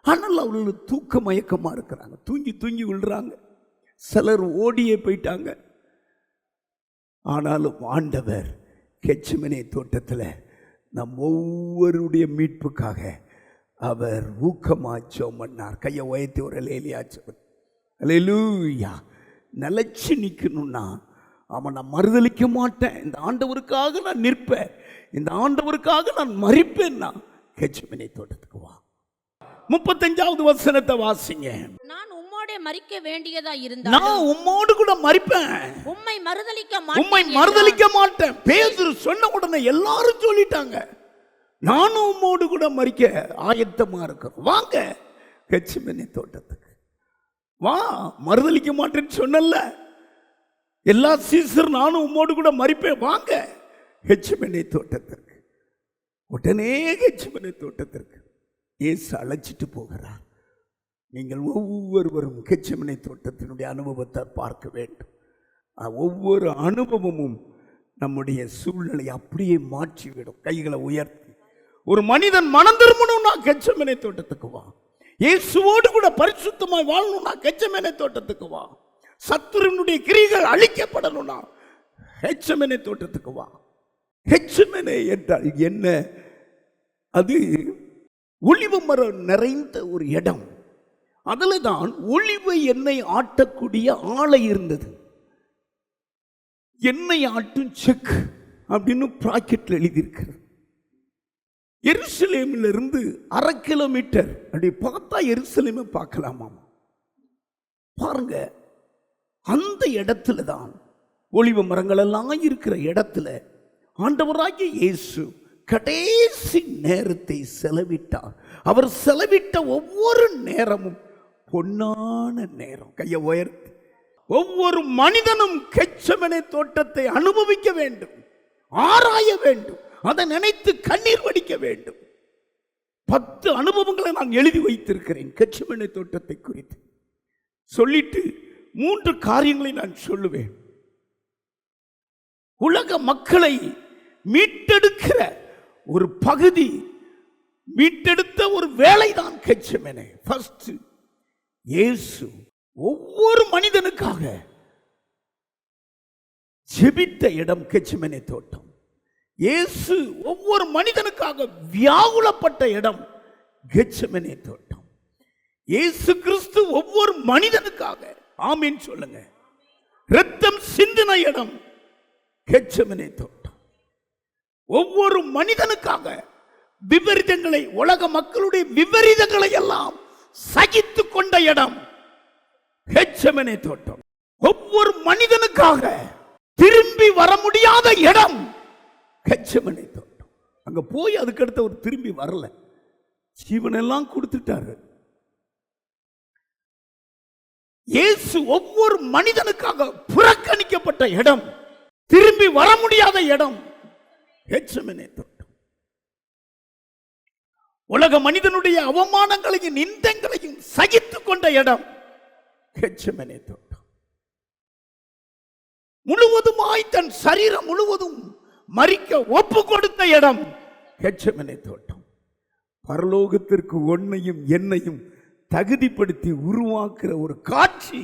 Speaker 1: ஆனால் அவர்கள் தூக்க மயக்கமா இருக்கிறாங்க, தூங்கி விழுறாங்க, சிலர் ஓடியே போயிட்டாங்க. ஆனாலும் ஆண்டவர் கெத்செமனே தோட்டத்தில் நம் ஒவ்வொருடைய மீட்புக்காக அவர் ஊக்கமாச்சோம் பண்ணார். கையை உயர்த்தி ஒரு லேலியாச்சோம். அல்லேலூயா. நிலைச்சு நிற்கணும்னா அவன் நான் மறுதலிக்க மாட்டேன், இந்த ஆண்டவருக்காக நான் நிற்பேன், இந்த ஆண்டவருக்காக நான் மரிப்பேன்னா கெத்செமனே தோட்டத்துக்கு வா. 35வது வசனத்தை வாசிங்க.
Speaker 2: நான் உம்மோடு மரிக்க வேண்டியதா இருந்தால்
Speaker 1: நான் உம்மோடு கூட மரிப்பேன்,
Speaker 2: உம்மை
Speaker 1: மறுதலிக்க மாட்டேன். பேதுரு சொன்ன உடனே எல்லாரும் சொல்லிட்டாங்க, நானும் உம்மோடு கூட மரிக்க ஆயத்தமா இருக்கிறோம், வாங்க கெத்செமனே தோட்டத்துக்கு வா. மறுதலிக்க மாட்டேன்னு சொன்னல எல்லா சீசர், நானும் உம்மோடு கூட மரிப்பேன், வாங்க கெத்செமனே தோட்டத்திற்கு. உடனே கெத்செமனே தோட்டத்திற்கு இயேசு அழைச்சிட்டு போகிறார். நீங்கள் ஒவ்வொருவரும் கெத்செமனே தோட்டத்தினுடைய அனுபவத்தை பார்க்க வேண்டும். ஒவ்வொரு அனுபவமும் நம்முடைய சூழ்நிலை அப்படியே மாற்றிவிடும். கைகளை உயர்த்தி ஒரு மனிதன் மனம் திரும்பணும்னா கெத்செமனே தோட்டத்துக்கு வா. இயேசுவோடு கூட பரிசுத்தமாய் வாழணும்னா கெத்செமனே தோட்டத்துக்கு வா. சத்துருவினுடைய கிரிகள் அழிக்கப்படணும்னா கெத்செமனே தோட்டத்துக்கு வா. கெத்செமனே என்றால் என்ன? அது ஒலிவ மரம் நிறைந்த ஒரு இடம். அதில் தான் ஒலிவ எண்ணெய் ஆட்டக்கூடிய ஆலை இருந்தது. எண்ணெய் ஆட்டும் செக் அப்படின்னு பிராக்கெட்ல எழுதியிருக்கிறது. எருசலேமில் இருந்து 1/2 கிலோமீட்டர் அப்படி பார்த்தா எருசலேமை பார்க்கலாமா? பாருங்க, அந்த இடத்துல தான் ஒலிவ மரங்கள் எல்லாம் இருக்கிற இடத்துல ஆண்டவராகிய இயேசு கடைசி நேரத்தை செலவிட்டார். அவர் செலவிட்ட ஒவ்வொரு நேரமும் பொன்னான நேரம். கையை உயர்த்தி ஒவ்வொரு மனிதனும் கெத்செமனே தோட்டத்தை அனுபவிக்க வேண்டும், ஆராய வேண்டும், அதை நினைத்து கண்ணீர் வடிக்க வேண்டும். 10 அனுபவங்களை நான் எழுதி வைத்திருக்கிறேன் கெத்செமனே தோட்டத்தை குறித்து. சொல்லிட்டு 3 காரியங்களை நான் சொல்லுவேன். உலக மக்களை மீட்டெடுக்கிற ஒரு பகுதி, மீட்டெடுத்த ஒரு வேலைதான் கெத்செமனே. ஃபர்ஸ்ட், இயேசு ஒவ்வொரு மனிதனுக்காக ஜெபித்த இடம் கெத்செமனே தோட்டம். இயேசு ஒவ்வொரு மனிதனுக்காக வியாகுலப்பட்ட இடம் கெத்செமனே தோட்டம். இயேசு கிறிஸ்து ஒவ்வொரு மனிதனுக்காக, ஆமீன் சொல்லுங்க, இரத்தம் சிந்தின இடம் கெத்செமனே தோட்டம். ஒவ்வொரு மனிதனுக்காக விபரீதங்களை, உலக மக்களுடைய விபரீதங்களை எல்லாம் சகித்து கொண்ட இடம் கெத்செமனே தோட்டம். ஒவ்வொரு மனிதனுக்காக திரும்பி வர முடியாத இடம் கெத்செமனே தோட்டம். அங்க போய் அதுக்கடுத்து ஒரு திரும்பி வரல, ஜீவனெல்லாம் கொடுத்துட்டாரு. இயேசு ஒவ்வொரு மனிதனுக்காக புறக்கணிக்கப்பட்ட இடம், திரும்பி வர முடியாத இடம் கெத்செமனே தோட்டம். உலக மனிதனுடைய அவமானங்களையும் நிந்தங்களையும் சகித்துக் கொண்ட இடம் கெத்செமனே தோட்டம். முழுவதுமாய் தன் சரீரம் முழுவதும் மரிக்க ஒப்பு கொடுத்த இடம் கெத்செமனே தோட்டம். பரலோகத்திற்கு ஒன்னையும் என்னையும் தகுதிப்படுத்தி உருவாக்குற ஒரு காட்சி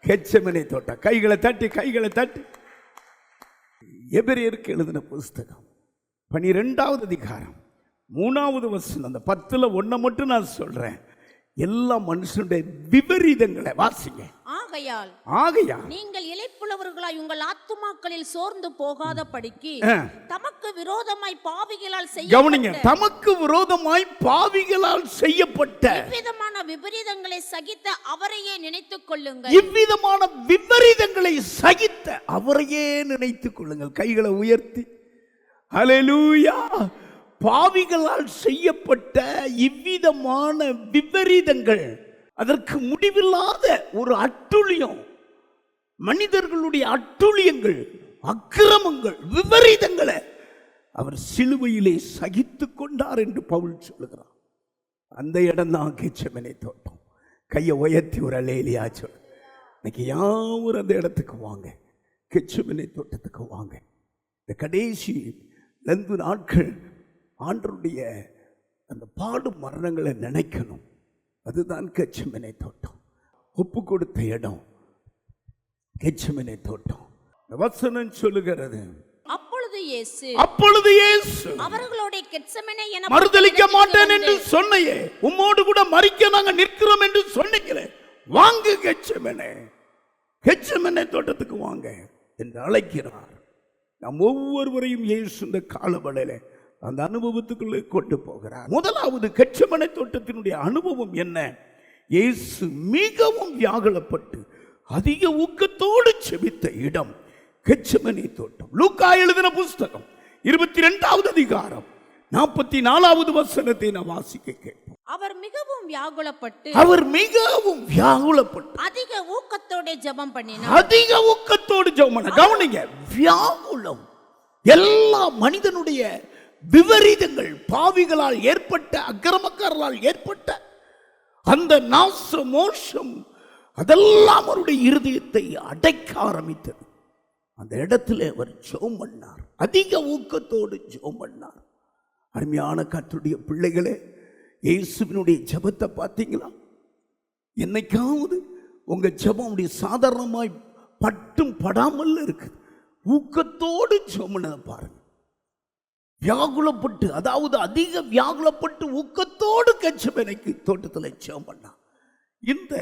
Speaker 1: கெத்செமனே தோட்டம். கைகளை தட்டி, கைகளை தட்டி. எபிரேயருக்கு எழுதின புஸ்தகம் 12வது அதிகாரம் 3வது வசனம், அந்த 10ல் 1 மட்டும் நான் சொல்றேன். எல்லா மனுஷனுடைய விபரீதங்களை வாசிங்க. ஆகையால் நீங்கள் இளைப்புள்ளவர்களாய் உங்கள் ஆத்துமாக்களில் சோர்ந்து போகாத படிக்கு தமக்கு விரோதமாய் பாவிகளால் கவனிங்க, தமக்கு விரோதமாய் பாவிகளால் செய்யப்பட்ட இவ்விதமான விபரீதங்களை சகித்த அவரையே நினைத்துக் கொள்ளுங்கள். இவ்விதமான விபரீதங்களை சகித்த அவரையே நினைத்துக் கொள்ளுங்கள். கைகளை உயர்த்தி ஹல்லேலூயா. பாவிகளால் செய்யப்பட்ட இவ்விதமான விபரீதங்கள், அதற்கு முடிவில்லாத ஒரு அட்டுழியம், மனிதர்களுடைய அட்டுழியங்கள், அக்கிரமங்கள், விபரீதங்களை அவர் சிலுவையிலே சகித்துக் கொண்டார் என்று பவுல் சொல்லுகிறார். அந்த இடம் தான் கெத்செமனே தோட்டம். கையை உயர்த்தி ஒரு அல்லேலூயா சொல்லு. இன்னைக்கு யாரும் அந்த இடத்துக்கு வாங்க, கெத்செமனே தோட்டத்துக்கு வாங்க. இந்த கடைசி 2 நாட்கள் ஆண்டவருடைய அந்த பாடும் மரணங்களை நினைக்கணும். அதுதான் கெத்செமனே தோட்டம். ஒப்பு கொடுத்த இடம் கெத்செமனே தோட்டம். வசனம் சொல்லுகிறது, அப்பொழுது இயேசு அவர்களோட கெத்செமனே என மறுதலிக்க மாட்டேன் என்று சொன்னையே, உம்மோடு கூட மரிக்க நாங்கள் நிற்கிறோம் என்று சொன்னீங்களே, வாங்க கெத்செமனே, கெத்செமனே தோட்டத்துக்கு வாங்க என்று அழைக்கிறார். நாம் ஒவ்வொருவரையும் இயேசு இந்த காலவளையில அந்த அனுபவத்துக்குள்ளே கொண்டு போகிறார். முதலாவது கெத்செமனே தோட்டத்தினுடைய அனுபவம் என்ன? இயேசு மிகவும் வியாகுலப்பட்டு அதிக ஊக்கத்தோடு செபித்த இடம் கெத்செமனே தோட்டம். லூக்கா எழுதின புஸ்தகம் 22வது அதிகாரம் 44வது வசனத்தை நான் வாசிக்க கேட்போம். அவர் மிகவும் வியாகுலப்பட்டு அதிக ஊக்கத்தோடு ஜெபம் பண்ணினார். கவனிங்க, வியாகுலம் எல்லா மனிதனுடைய விபரீதங்கள், பாவிகளால் ஏற்பட்ட, அக்கிரமக்காரர்களால் ஏற்பட்ட அந்த நாச மோசம், அதெல்லாம் அவருடைய இருதயத்தை அடைக்க ஆரம்பித்தது. அந்த இடத்துல அவர் ஜெபம் பண்ணார், அதிக ஊக்கத்தோடு ஜெபம் பண்ணார். அருமையான கர்த்தருடைய பிள்ளைகளே, இயேசுவினுடைய ஜெபத்தை பார்த்தீங்களா? என்னைக்காவது உங்க ஜெபம் அப்படி சாதாரணமாய் பட்டும் படாமல் இருக்கு, ஊக்கத்தோடு ஜெபம் பண்ணதை பாருங்க. வியாகுலப்பட்டு, அதாவது அதிக வியாகுலப்பட்டு ஊக்கத்தோடு கெத்செமனே தோட்டத்தில் ஜெபம் பண்ணார். இந்த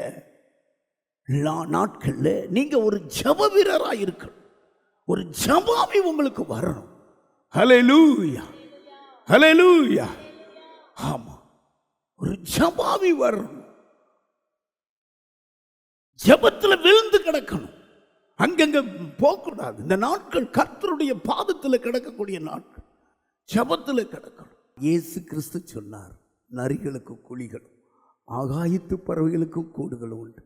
Speaker 1: நாட்கள்ல நீங்க ஒரு ஜெப வீரராக இருக்கணும், ஒரு ஜெபாவி உங்களுக்கு வரணும். ஹல்லேலூயா, ஹல்லேலூயா. ஆமா, ஒரு ஜெபாவி வரணும். ஜெபத்துல விழுந்து கிடக்கணும், அங்கங்க போகக்கூடாது. இந்த நாட்கள் கர்த்தருடைய பாதத்தில் கிடக்கக்கூடிய நாட்கள், ஜெபத்தில் கிடக்கணும். இயேசு கிறிஸ்து சொன்னார், நரிகளுக்கு குழிகளும் ஆகாயத்து பறவைகளுக்கும் கூடுகள் உண்டு.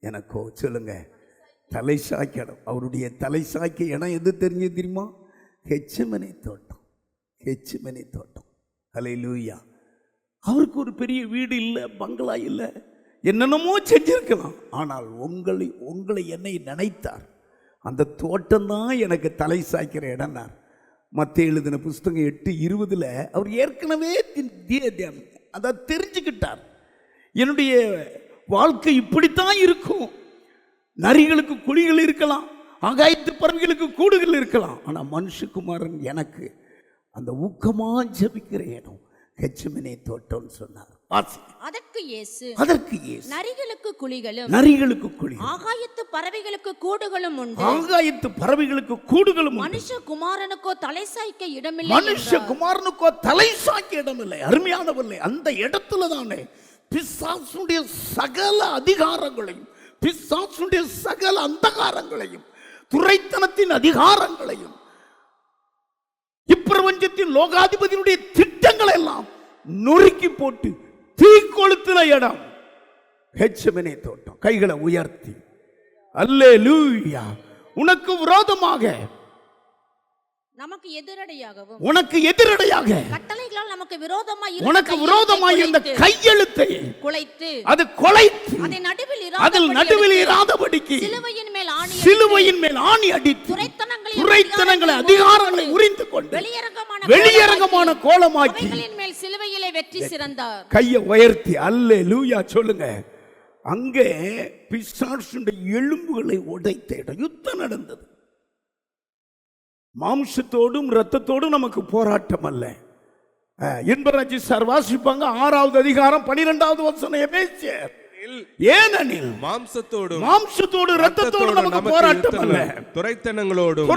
Speaker 1: எனக்கோ சொல்லுங்க, தலை சாய்க்க இடம். அவருடைய தலை சாய்க்க இடம் எது தெரிஞ்சு தெரியுமா? கெத்செமனே தோட்டம். கெத்செமனே தோட்டம். ஹல்லேலூயா. அவருக்கு ஒரு பெரிய வீடு இல்லை, பங்களா இல்லை, என்னென்னமோ செஞ்சிருக்கலாம். ஆனால் உங்களை என்னை நினைத்தார். அந்த தோட்டம் தான் எனக்கு தலை சாய்க்கிற இடம்னார். மத்தேயு எழுதின புஸ்தகம் 8:20 அவர் ஏற்கனவே அதை தெரிஞ்சுக்கிட்டார். என்னுடைய வாழ்க்கை இப்படித்தான் இருக்கும். நரிகளுக்கு குழிகள் இருக்கலாம், ஆகாயத்து பறவைகளுக்கு கூடுகள் இருக்கலாம், ஆனால் மனுஷகுமாரன் எனக்கு அந்த ஊக்கமா ஜெபிக்கிற இடம் கெத்செமனே தோட்டம் சொன்னார்.
Speaker 2: அதற்கு இயேசு
Speaker 1: நரிகளுக்கு குழிகளும்
Speaker 2: ஆகாயத்து பறவைகளுக்கு கூடுகளும் உண்டு.
Speaker 1: ஆகாயத்து பறவைகளுக்கு கூடுகளும்
Speaker 2: மனுஷகுமாரனுக்கோ தலை சாய்க்க இடமில்லை.
Speaker 1: மனுஷகுமாரனுக்கோ தலை சாய்க்க இடமில்லை. அருமையானவர்களே, அந்த இடத்துல தானே பிசாசுடைய சகல அதிகாரங்களையும், பிசாசுடைய சகல அந்தகாரங்களையும், துரைத்தனத்தின் அதிகாரங்களையும், இப்பிரபஞ்சத்தின் லோகாதிபதியினுடைய திட்டங்களை எல்லாம் நொறுக்கி போட்டு தீ கொளுத்தின இடம் கெத்செமனே தோட்டம். கைகளை உயர்த்தி அல்லேலூயா. உனக்கு விரோதமாக,
Speaker 2: நமக்கு எதிரடையாகவும்,
Speaker 1: உனக்கு எதிரடையாக
Speaker 2: கட்டளைகளால் நமக்கு விரோதமாய்
Speaker 1: உனக்கு விரோதமாய் இருந்த கையெழுத்தை
Speaker 2: குலைத்து,
Speaker 1: அது கொலைத்து, அதில் நடுவில் இராதபடிக்கு சிலுவையின் மேல் ஆணி அடித்து துரைத்தனங்களை அதிகாரங்களை உரிந்து கொண்டு வெளியரங்கமான கோலமாக்கி
Speaker 2: மேல் சிலுவையிலே வெற்றி சிறந்தார்.
Speaker 1: கையை உயர்த்தி அல்லேலூயா சொல்லுங்க. அங்கே பிசாசுடைய எலும்புகளை உடைத்த இடம். யுத்தம் நடந்தது. மாம்சத்தோடும் இரத்தத்தோடும் நமக்கு போராட்டம் அல்ல. என்பராஜி சார் வாசிப்பாங்க 6வது அதிகாரம் 12வது வசனம். எபேசியர். ஏனெனில் மாம்சத்தோடு இரத்தத்தோடு நமக்கு போராட்டம் அல்ல,
Speaker 5: துரைத்தனங்களோடும்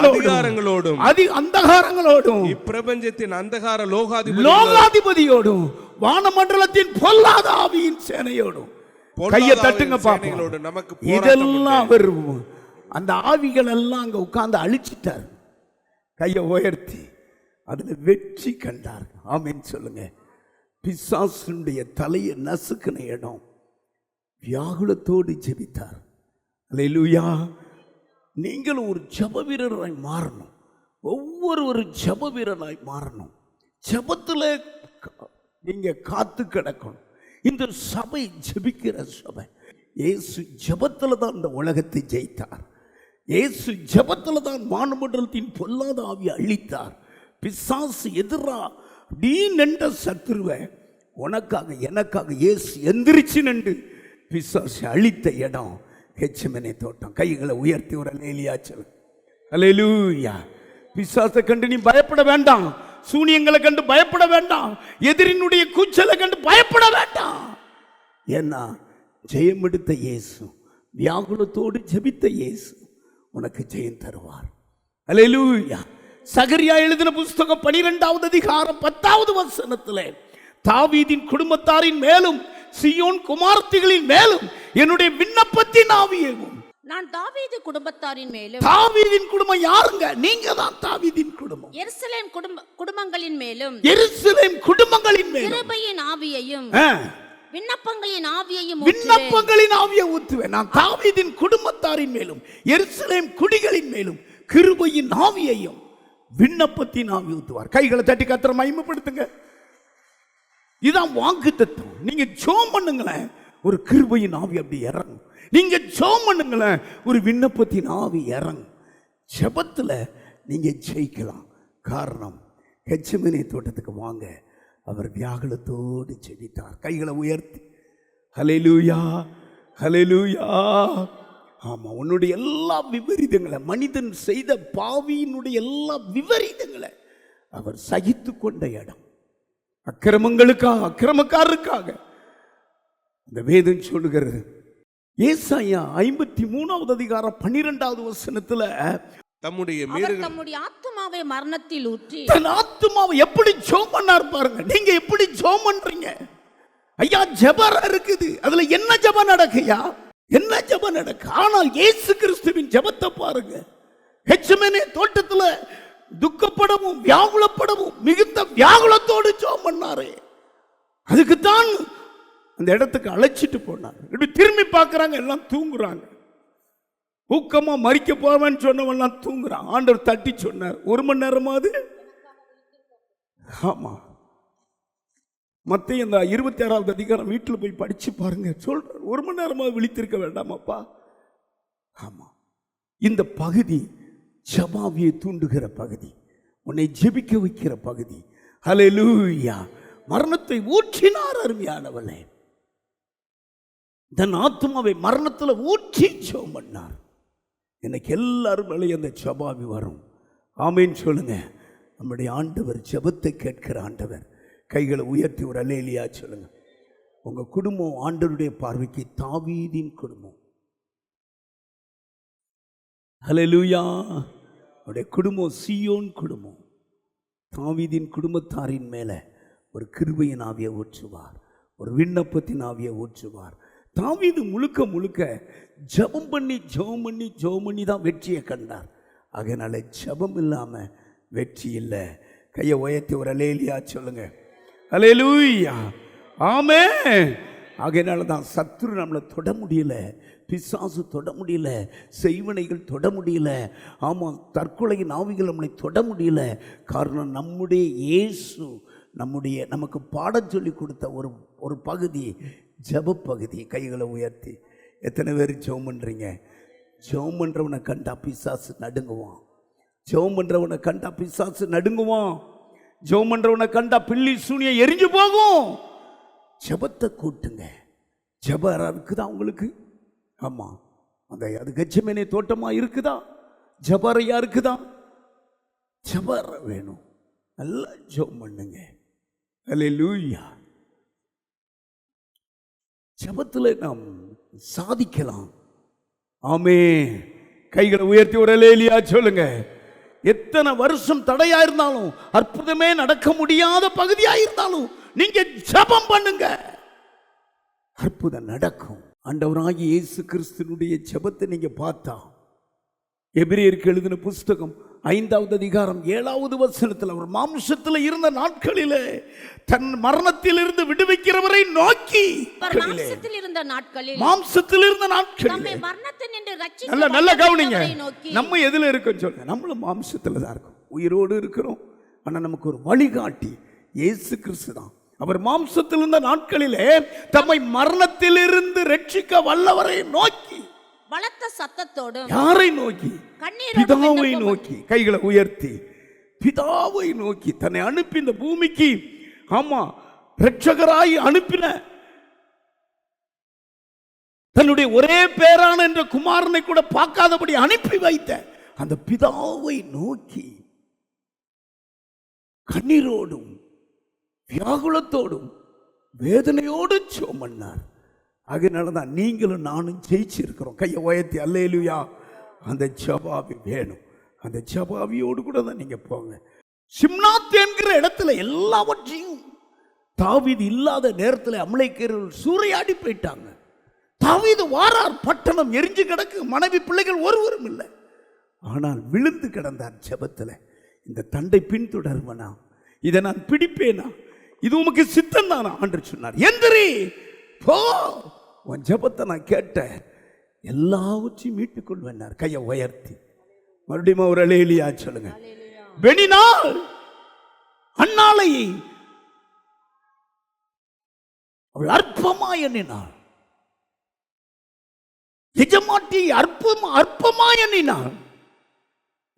Speaker 1: அதிகாரங்களோடும் அந்தகாரங்களோடும்
Speaker 5: இப்பிரபஞ்சத்தின் அந்தகார
Speaker 1: லோகாதிபதியோடும் வானமண்டலத்தின் பொல்லாத ஆவியின் சேனையோடும். கையை தட்டுங்க பாப்போம்.
Speaker 5: நமக்கு
Speaker 1: இதெல்லாம் அவர் அந்த ஆவிகள் எல்லாம் அங்க உட்கார்ந்து அழிச்சிட்டார். கையை உயர்த்தி அதுல வெற்றி கண்டார். ஆமென் சொல்லுங்க. பிசாசுடைய தலையை நசுக்கின இடம். வியாகுலத்தோடு ஜெபித்தார். அல்லேலூயா. நீங்களும் ஒரு ஜெப வீரராய் மாறணும். ஒவ்வொரு ஜெப வீரராய் மாறணும். ஜெபத்துல நீங்க காத்து கிடக்கணும். இந்த சபை ஜெபிக்கிற சபை. இயேசு ஜெபத்துல தான் இந்த உலகத்தை ஜெயித்தார். இயேசு ஜெபத்துல தான் வானமண்டலத்தின் பொல்லாத ஆவியை அழித்தார். பிசாசு எதிரா நீ நின்ற சத்துருவை உனக்காக எனக்காக இயேசு எந்திரிச்சு நின்று பிசாசு அழித்த இடம் கெத்செமனே தோட்டம். கைகளை உயர்த்தி ஒரு அல்லேலூயா சொல்லு. அல்லேலூயா. பிசாசை கண்டு நீ பயப்பட வேண்டாம். சூனியங்களை கண்டு பயப்பட வேண்டாம். எதிரினுடைய கூச்சலை கண்டு பயப்பட வேண்டாம். ஏன்னா ஜெயம் எடுத்த இயேசு, வியாகுலத்தோடு ஜெபித்த இயேசு உனக்கு ஜெயம் தருவார். அல்லேலூயா. சகரியா எழுதின புஸ்தகம் 12வது அதிகாரம் 10வது வசனத்திலே தாவீதின் குடும்பத்தாரின் மேலும் சீயோன் குமாரத்திகளின் மேலும் என்னுடைய விண்ணப்பத்தின் ஆவியையும்.
Speaker 2: நான் தாவீது குடும்பத்தாரின் மேலும்.
Speaker 1: தாவீதின் குடும்பம் யாருங்க? நீங்க தான் தாவீதின் குடும்பம்.
Speaker 2: எருசலேம் குடும்பங்களின் மேலும்,
Speaker 1: எருசலேம் குடும்பங்களின் மேலும்
Speaker 2: கிருபையின் ஆவியையும் விண்ணப்பங்களின்
Speaker 1: ஆவியை ஊற்றுவேன். நான் தாவீதின் குடும்பத்தாரின் மேலும் எருசலேம் குடிகளின் மேலும் கிருபையின் ஆவியையும் விண்ணப்பத்தின் ஆவி ஊற்றுவார். கைகளை தட்டி கர்த்தரை மகிமைப்படுத்துங்க. இதான் வாக்குத்தத்தம். நீங்க ஜெபம் பண்ணுங்களேன், ஒரு கிருபையின் ஆவி அப்படி இறங்கும். நீங்க ஜெபம் பண்ணுங்களேன், ஒரு விண்ணப்பத்தின் ஆவி இறங்கும். ஜெபத்துல நீங்க ஜெயிக்கலாம். காரணம், கெத்செமனே தோட்டத்துக்கு வாங்க. அவர் வியாகுலத்தோடு ஜெபித்தார். கைகளை உயர்த்தி ஹல்லேலூயா, ஹல்லேலூயா. ஆமா, உன்னுடைய எல்லா விபரீதங்களை, மனிதன் செய்த பாவியினுடைய எல்லா விபரீதங்களை அவர் சகித்து கொண்ட இடம். அக்கிரமங்களுக்காக, அக்கிரமக்காரருக்காக இந்த வேதம் சொல்லுகிறது. ஏசாயா 53வது அதிகாரம் 12வது வசனத்துல
Speaker 2: தம்முடைய ஆத்துமாவை மரணத்தில் ஊற்றி,
Speaker 1: தன் ஆத்துமாவை எப்படி ஜெபம் பண்ணார் பாருங்க. நீங்க எப்படி ஜெபம் பண்றீங்க? ஐயா ஜெபம் இருக்குது, அதுல என்ன ஜெபம் நடக்குயா? என்ன ஜெபம் நடக்கு? ஆனால் இயேசு கிறிஸ்துவின் ஜெபத்தை பாருங்க. கெத்செமனே தோட்டத்துல துக்கப்படவும் வியாகுலப்படவும் மிகுந்த வியாகுலத்தோடு ஜெபம் பண்ணாரு. அதுக்குத்தான் அந்த இடத்துக்கு அழைச்சிட்டு போனார். இப்படி திரும்பி பார்க்குறாங்க, எல்லாம் தூங்குறாங்க. ஊக்கமா மறிக்க போவேன்னு சொன்னவெல்லாம் தூங்குறான். ஆண்டவர் தட்டி சொன்னார், 1 மணி நேரமாவது. ஆமா, மத்தேயு இந்த 26வது அதிகாரம் வீட்டில் போய் படிச்சு பாருங்க. சொல்றார், 1 மணி நேரமாவது விழித்திருக்க வேண்டாமாப்பா. ஆமா, இந்த பகுதி ஜெபாவியை தூண்டுகிற பகுதி, உன்னை ஜெபிக்க வைக்கிற பகுதி. ஹல்லேலூயா. மரணத்தை ஊற்றினார். அருமையானவளே, தன் ஆத்துமாவை மரணத்துல ஊற்றி ஜெபம் பண்ணார். எனக்கு எல்லாரும் மேலே அந்த ஜெபாவி வரும். ஆமேன்னு சொல்லுங்க. நம்முடைய ஆண்டவர் ஜெபத்தை கேட்கிற ஆண்டவர். கைகளை உயர்த்தி ஒரு அல்லேலூயா சொல்லுங்க. உங்க குடும்பம் ஆண்டவருடைய பார்வைக்கு தாவீதின் குடும்பம். ஹல்லேலூயா. உடைய குடும்பம் சீயோன் குடும்பம். தாவீதின் குடும்பத்தாரின் மேல ஒரு கிருபையின் ஆவியை ஊற்றுவார், ஒரு விண்ணப்பத்தின் ஆவியை ஊற்றுவார். தாவீது முழுக்க முழுக்க ஜெபம் பண்ணி தான் வெற்றியை கண்டார். அதனால ஜெபம் இல்லாம வெற்றி இல்லை. கையை உயர்த்தி ஒரு அல்லேலூயா சொல்லுங்க. அல்லேலூயா. ஆமென். அதனால தான் சத்துரு நம்மளை தொட முடியல, பிசாசு தொட முடியல, செய்வனைகள் தொட முடியல. ஆமாம், தற்கொலையின் ஆவிகள் நம்மளை தொட முடியல. காரணம், நம்முடைய இயேசு நமக்கு பாடம் சொல்லி கொடுத்த ஒரு பகுதி ஜெப பகுதி. கைகளை உயர்த்தி எத்தனை பேர் ஜெபம் பண்ணுறீங்க? ஜெபம் பண்ணுறவனை கண்டா பிசாசு நடுங்குவான். ஜெபம் பண்ணுறவனை கண்டா பிசாசு நடுங்குவான். ஜெபம் பண்ணுறவனை கண்டா பில்லி சூனியம் எரிஞ்சு போகும். ஜெபத்தை கூட்டுங்க. ஜெபம் இருக்குதா உங்களுக்கு? ஆமாம், அது கெச்சமேனே தோட்டமா இருக்குதா? ஜபரையா இருக்குதா? ஜபர வேணும். நல்லா ஜெபம் பண்ணுங்க. அல்லேலூயா. ஜெபத்தில் நாம் சாதிக்கலாம். ஆமென். கைகளை உயர்த்தி ஒரு அல்லேலூயா சொல்லுங்க. எத்தனை வருஷம் தடையா இருந்தாலும், அற்புதமே நடக்க முடியாத பகுதியா இருந்தாலும், நீங்க ஜெபம் பண்ணுங்க, அற்புதம் நடக்கும். ஆண்டவராகிய இயேசு கிறிஸ்துவினுடைய ஜெபத்தை நீங்க பார்த்தா, எபிரேயருக்கு எழுதின புஸ்தகம் 5வது அதிகாரம் 7வது வசனத்தில், அவர் மாம்சத்தில் இருந்த நாட்களிலே தன் மரணத்தில் இருந்து விடுவிக்கிறவரை நோக்கி,
Speaker 2: மாம்சத்தில் இருந்த நாட்களில்
Speaker 1: நல்ல கவனிங்க. நம்ம எதுல இருக்கோம் சொல்லுங்க? நம்மளும் மாம்சத்தில் தான் இருக்கோம், உயிரோடு இருக்கிறோம். ஆனா நமக்கு ஒரு வழிகாட்டி இயேசு கிறிஸ்து தான். அவர் மாம்சத்தில் இருந்த நாட்களிலே தம்மை மரணத்திலிருந்து ரட்சிக்க வல்லவரை நோக்கி,
Speaker 2: பலத்த சத்தத்தோடு,
Speaker 1: யாரை நோக்கி? பிதாவை நோக்கி. கைகளை உயர்த்தி பிதாவை நோக்கி தன்னை அனுப்பி இந்த பூமிக்கு, ஆமா, ரட்சகராய் அனுப்பின தன்னுடைய ஒரே பேரான என்ற குமாரனை கூட பார்க்காதபடி அனுப்பி வைத்த அந்த பிதாவை நோக்கி கண்ணீரோடும் வியாகுலத்தோடும் வேதனையோடு ஜெபம் பண்ணார். அதனாலதான் நீங்களும் நானும் ஜெயிச்சிருக்கிறோம். கையை உயர்த்தி அல்லேலூயா. அந்த ஜெபாவி வேணும். அந்த ஜெபாவியோடு கூட தான் நீங்க போங்க. சிம்னாத் என்கிற இடத்துல எல்லாவற்றையும் தாவீது இல்லாத நேரத்தில் அமலேக்கியர்கள் சூறையாடி போயிட்டாங்க. தாவீது வாரார், பட்டணம் எரிஞ்சு கிடக்கு, மனைவி பிள்ளைகள் ஒருவரும் இல்லை. ஆனால் விழுந்து கிடந்தார் ஜெபத்தில். இந்த தண்டை பின்தொடர்வனா? இதை நான் பிடிப்பேனா? இது உமக்கு சித்தம் தானா? ஆண்டவர் சொன்னார், எந்திரி போ, உன் ஜெபத்தை நான் கேட்டேன், எல்லாவற்றையும் மீட்டுக் கொள்வேன்னார். கையை உயர்த்தி மறுபடியும் ஒரு அல்லேலூயா சொல்லுங்க. பெனினாள் அன்னாளை அவள் அற்பமா எண்ணினாள். எஜமாட்டி அற்பமா எண்ணினாள்.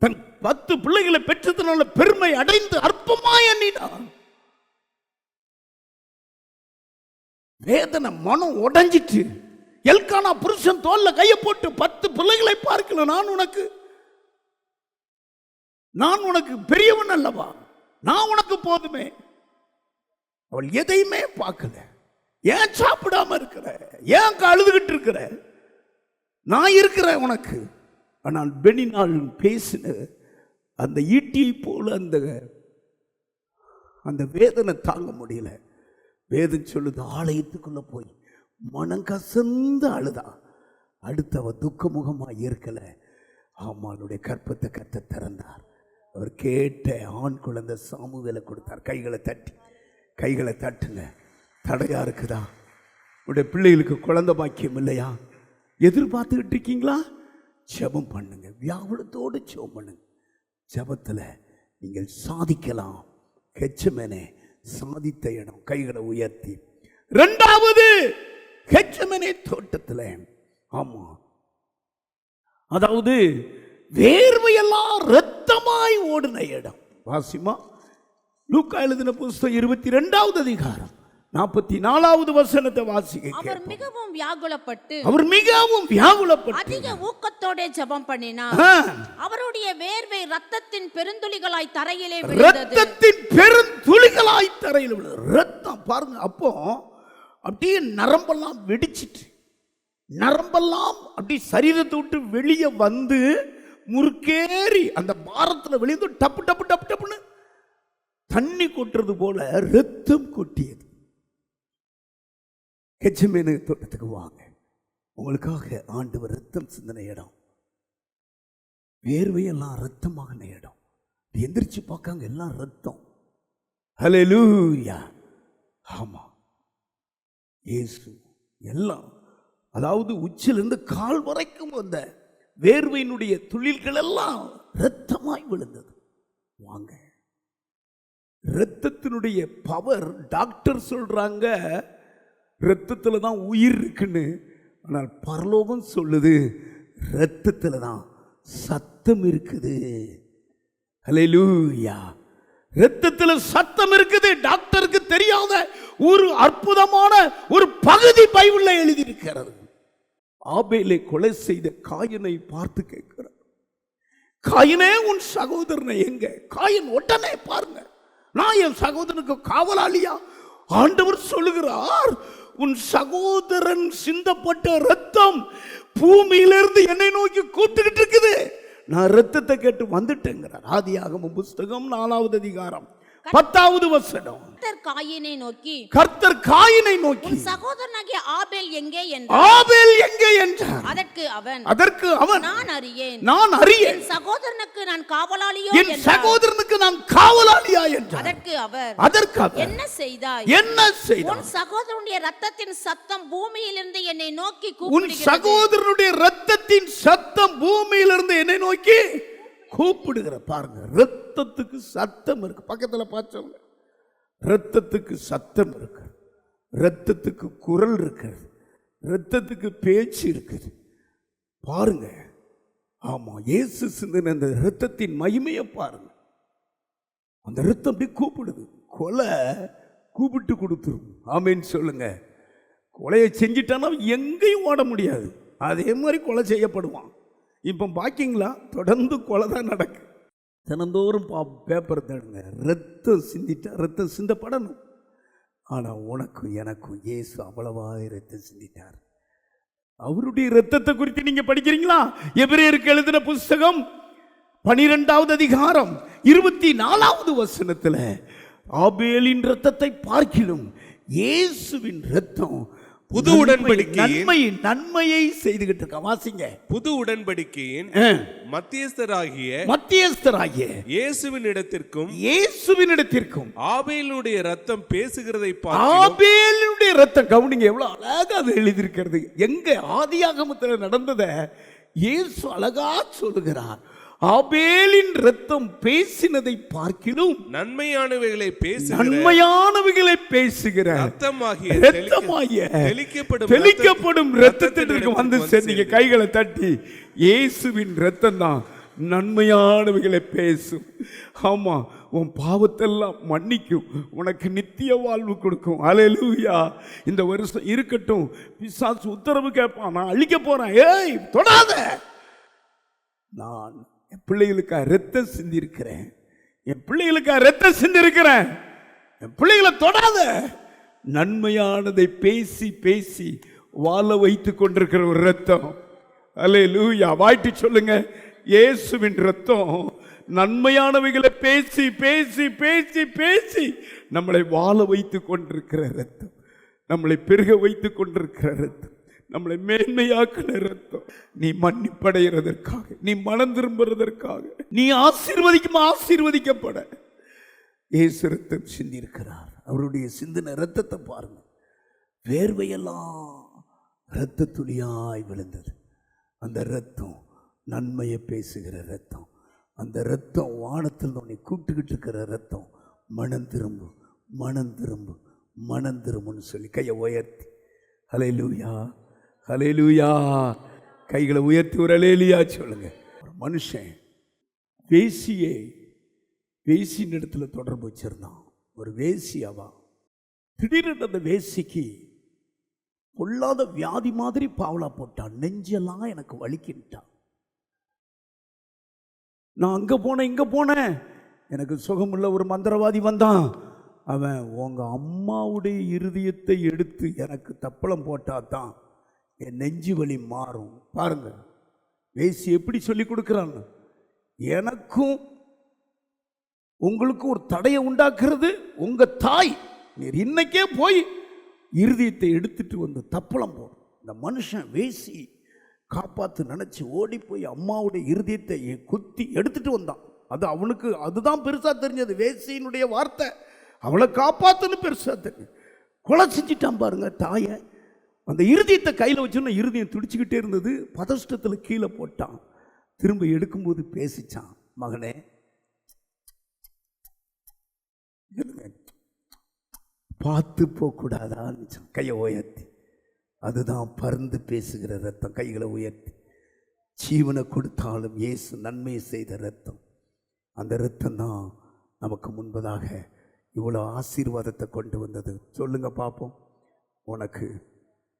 Speaker 1: தன் 10 பிள்ளைகளை பெற்றதனால பெருமை அடைந்து அற்பமா எண்ணினாள். வேதனை, மனம் உடைஞ்சிட்டு எல்கானா புருஷன் தோல்ல கையை போட்டு 10 பிள்ளைகளை பார்க்கல, நான் உனக்கு பெரியவன் அல்லவா, நான் உனக்கு போதுமே. அவள் எதையுமே பார்க்கல. ஏன் சாப்பிடாம இருக்கிற? ஏன் அழுதுகிட்டு இருக்கிற? நான் இருக்கிறேன் உனக்கு. ஆனால் பெனினாள் பேசின அந்த ஈட்டியை போல அந்த வேதனை தாங்க முடியல. வேதம் சொல்லுது, ஆலயத்துக்குள்ள போய் மனம் கசந்து அழுதா. அடுத்தவ துக்கமுகமாக இருக்கல. ஆமானுடைய கற்பத்தை கத்த திறந்தார். அவர் கேட்ட ஆண் குழந்தை சாமுவேலை கொடுத்தார். கைகளை தட்டுங்க. தடையா இருக்குதா? உடைய பிள்ளைகளுக்கு குழந்தை பாக்கியம் இல்லையா? எதிர்பார்த்துக்கிட்டு இருக்கீங்களா? ஜெபம் பண்ணுங்க, வியாகுலத்தோடு ஜெபம் பண்ணுங்க. ஜெபத்தில் நீங்கள் சாதிக்கலாம். கெச்சமேனே சாதித்த இடம், கைகளை உயர்த்தி. இரண்டாவது, கெச்சமேனே தோட்டத்தில், ஆமா, அதாவது வேர்வையெல்லாம் இரத்தமாய் ஓடின இடம். வாசிமா, லூக்கா எழுதின புத்தகம் 22வது அதிகாரம் 44வது வசனத்தை வாசிக்க.
Speaker 2: அவர் மிகவும் வியாகுலப்பட்டு
Speaker 1: அதிக
Speaker 2: ஊக்கத்தோட ஜெபம் பண்ணினார். அவருடைய வேர்வை ரத்தத்தின் பெருந்துளிகளாய் தரையிலே விழுந்தது.
Speaker 1: ரத்தம் பாருங்க. அப்போ அப்படியே நரம்பெல்லாம் வெடிச்சிட்டு, நரம்பெல்லாம் அப்படி சரீரத்தை விட்டு வெளியே வந்து முறுக்கேறி அந்த பாரத்தில் வெளியே டப்பு டப்பு டப்பு டப்புன்னு தண்ணி கொட்டுறது போல ரத்தம் கொட்டியது. கெச்சமேனு தோட்டத்துக்கு வாங்க, உங்களுக்காக ஆண்டவர் ரத்தம் சிந்தனை இடம், வேர்வையெல்லாம் ரத்தமாக இடம். எந்திரிச்சு பார்க்காங்க, எல்லாம் ரத்தம். ஹல்லேலூயா. ஆமா, இயேசு எல்லாம், அதாவது உச்சிலிருந்து கால் வரைக்கும் வந்த வேர்வையினுடைய துளிர்கள் எல்லாம் இரத்தமாய் விழுந்தது. வாங்க, இரத்தத்தினுடைய பவர். டாக்டர் சொல்றாங்க இரத்தத்தில் தான் உயிர் இருக்குன்னு, ஆனால் பரலோகம் சொல்லுது இரத்தத்தில் தான் சத்தம் இருக்குது. ஹல்லேலூயா. இரத்தத்தில் சத்தம் இருக்குது. டாக்டருக்கு தெரியாத ஒரு அற்புதமான ஒரு பகுதி பைபிள்ல எழுதி இருக்கிறது. ஆபேலை கொலை செய்த காயினை பார்த்து கேட்கிறார், காயினே உன் சகோதரனை எங்க? காயின் உடனே பாருங்க, நான் என் சகோதரனுக்கு காவலாளியா? ஆண்டவர் சொல்லுகிறார், உன் சகோதரன் சிந்தப்பட்ட ரத்தம் பூமியிலிருந்து என்னை நோக்கி கூப்பிட்டுக்கிட்டு இருக்குது. நான் ரத்தத்தை கேட்டு வந்துட்டேங்கிறார். ஆதியாகமம் புத்தகம் 4வது அதிகாரம் 10வது வசனம். கர்த்தர் காயினை நோக்கி
Speaker 2: சகோதரனாகிய ஆபேல் எங்கே என்றார். அதற்கு அவன் நான் அறியேன், என் சகோதரனுக்கு நான் காவலாளியா என்றார். அதற்கு அவர் என்ன செய்தாய்? உன் சகோதரனுடைய இரத்தத்தின் சத்தம் பூமியிலிருந்து என்னை நோக்கி கூப்பிடுகிறது.
Speaker 1: சகோதரனுடைய இரத்தத்தின் சத்தம் பூமியிலிருந்து என்னை நோக்கி கூப்பிடுகிற. பாருங்க, ரத்தத்துக்கு சத்தம் இருக்கு. பக்கத்துல பார்த்தவங்க, ரத்தத்துக்கு சத்தம் இருக்கு, ரத்தத்துக்கு குரல் இருக்கிறது, ரத்தத்துக்கு பேச்சு இருக்குது. பாருங்க, ஆமா, இயேசு சிந்தின அந்த ரத்தத்தின் மகிமையை பாருங்க. அந்த ரத்தம் அப்படி கூப்பிடுது. கொலை கூப்பிட்டு கொடுத்துரும். ஆமேன்னு சொல்லுங்க. கொலையை செஞ்சிட்டானா எங்கேயும் ஓட முடியாது. அதே மாதிரி கொலை செய்யப்படுவான். இப்போ பாக்கிங்களா, தொடர்ந்து கொலை தான் நடக்கு. தினந்தோறும் பேப்பர் தேடுங்க, ரத்தம் சிந்திட்டா ரத்தம் சிந்தப்படணும். ஆனால் உனக்கும் எனக்கும் இயேசு அவ்வளவாய் ரத்தம் சிந்திட்டார். அவருடைய ரத்தத்தை குறித்து நீங்க படிக்கிறீங்களா? எபிரேயருக்கு எழுதின புத்தகம் 12வது அதிகாரம் 24வது வசனத்தில் ஆபேலின் ரத்தத்தை பார்க்கிலும் இயேசுவின் ரத்தம்
Speaker 5: புது உடன்படிக்கையின்
Speaker 1: நன்மையை செய்துகிட்டு இருக்க. வாசிங்க.
Speaker 5: புது உடன்படிக்கையின் மத்தியஸ்தராகிய இயேசுவின் இடத்திற்கும் ஆபேலுடைய ரத்தம் பேசுகிறதை
Speaker 1: ஆபேலுடைய ரத்தம் கவுனிங்க, எவ்வளவு அழகா அது எழுதியிருக்கிறது. எங்க ஆதியாகமத்தில் நடந்ததை இயேசு அழகா சொல்லுகிறார். ஆபேலின் ரத்தம் பேசினதை பார்க்கிலும் நன்மையானவைகளை பேசுகிற தெளிக்கப்படும் ரத்தத்திற்கு வந்து சேர்ந்தீங்க. கைகளை தட்டி, இயேசுவின் ரத்தம் தான் நன்மையானவைகளை பேசும். ஆமா, உன் பாவத்தெல்லாம் மன்னிக்கும், உனக்கு நித்திய வாழ்வு கொடுக்கும். அல்லேலூயா. இந்த வருஷம் இருக்கட்டும், பிசாசு உத்தரவு கேட்பான், நான் அழிக்க போறேன், ஏய் தொடாத. நான் என் பிள்ளைகளுக்காக ரத்தம் சிந்திருக்கிறேன், என் பிள்ளைகளை தொடாத. நன்மையானதை பேசி பேசி வாழ வைத்து கொண்டிருக்கிற ஒரு ரத்தம். அல்லேலூயா. வாய்ட்டு சொல்லுங்க, இயேசுவின் ரத்தம் நன்மையானவைகளை பேசி பேசி பேசி பேசி நம்மளை வாழ வைத்து கொண்டிருக்கிற ரத்தம், நம்மளை பெருக வைத்து கொண்டிருக்கிற ரத்தம், நம்மளை மேன்மையாக்கின ரத்தம். நீ மன்னிப்படைகிறதற்காக, நீ மனம் திரும்புறதற்காக, நீ ஆசீர்வதிக்கப்பட இயேசு ரத்தம் சிந்திருக்கிறார். அவருடைய சிந்தின ரத்தத்தை பாருங்க. வேர்வையெல்லாம் இரத்த துளியாய் விழுந்தது. அந்த இரத்தம் நன்மையை பேசுகிற இரத்தம். அந்த இரத்தம் வானத்தில் உன்னை கூப்பிட்டுக்கிட்டு இருக்கிற இரத்தம். மனம் திரும்பு, மனம் திரும்பு, மனம் திரும்புன்னு சொல்லி கையை உயர்த்தி ஹல்லேலூயா, ஹல்லேலூயா, கைகளை உயர்த்தி ஒரு ஹல்லேலூயா சொல்லுங்க. ஒரு மனுஷன் வேசியின் இடத்துல தொடர்பு வச்சிருந்தான். ஒரு வேசியாவா திடீரென்று அந்த வேசிக்கு பொல்லாத வியாதி மாதிரி பாவலா போட்டான். நெஞ்செல்லாம் எனக்கு வலிக்கிட்டான். நான் அங்க போனேன் இங்க போனேன், எனக்கு சுகமுள்ள ஒரு மந்திரவாதி வந்தான். அவன் உங்க அம்மாவுடைய இருதயத்தை எடுத்து எனக்கு தப்பளம் போட்டாதான் என் நெஞ்சு வலி மாறும். பாருங்க வேசி எப்படி சொல்லி கொடுக்குறான்னு. எனக்கும் உங்களுக்கு ஒரு தடையை உண்டாக்குறது உங்க தாய். நீர் இன்னைக்கே போய் இருதயத்தை எடுத்துட்டு வந்து தப்பளம் போடும். இந்த மனுஷன் வேசி காப்பாற்று நினைச்சு ஓடி போய் அம்மாவுடைய இருதயத்தை குத்தி எடுத்துட்டு வந்தான். அது அவனுக்கு அதுதான் பெருசா தெரிஞ்சது. வேசியினுடைய வார்த்தை அவளை காப்பாத்துன்னு பெருசா தெரியும். கொலை செஞ்சிட்டான் பாருங்க தாயை. அந்த இருதயத்தை கையில் வச்சோன்னா இருதயம் துடிச்சுக்கிட்டே இருந்தது. பதஷ்டத்தில் கீழே போட்டான். திரும்ப எடுக்கும்போது பேசிச்சான், மகனே பார்த்து போகக்கூடாதான்னு கையை உயர்த்தி. அதுதான் பறந்து பேசுகிற ரத்தம். கைகளை உயர்த்தி ஜீவனை கொடுத்தாலும் இயேசு நன்மையை செய்த ரத்தம். அந்த ரத்தம் தான் நமக்கு முன்பதாக இவ்வளோ ஆசீர்வாதத்தை கொண்டு வந்தது. சொல்லுங்க பார்ப்போம். உனக்கு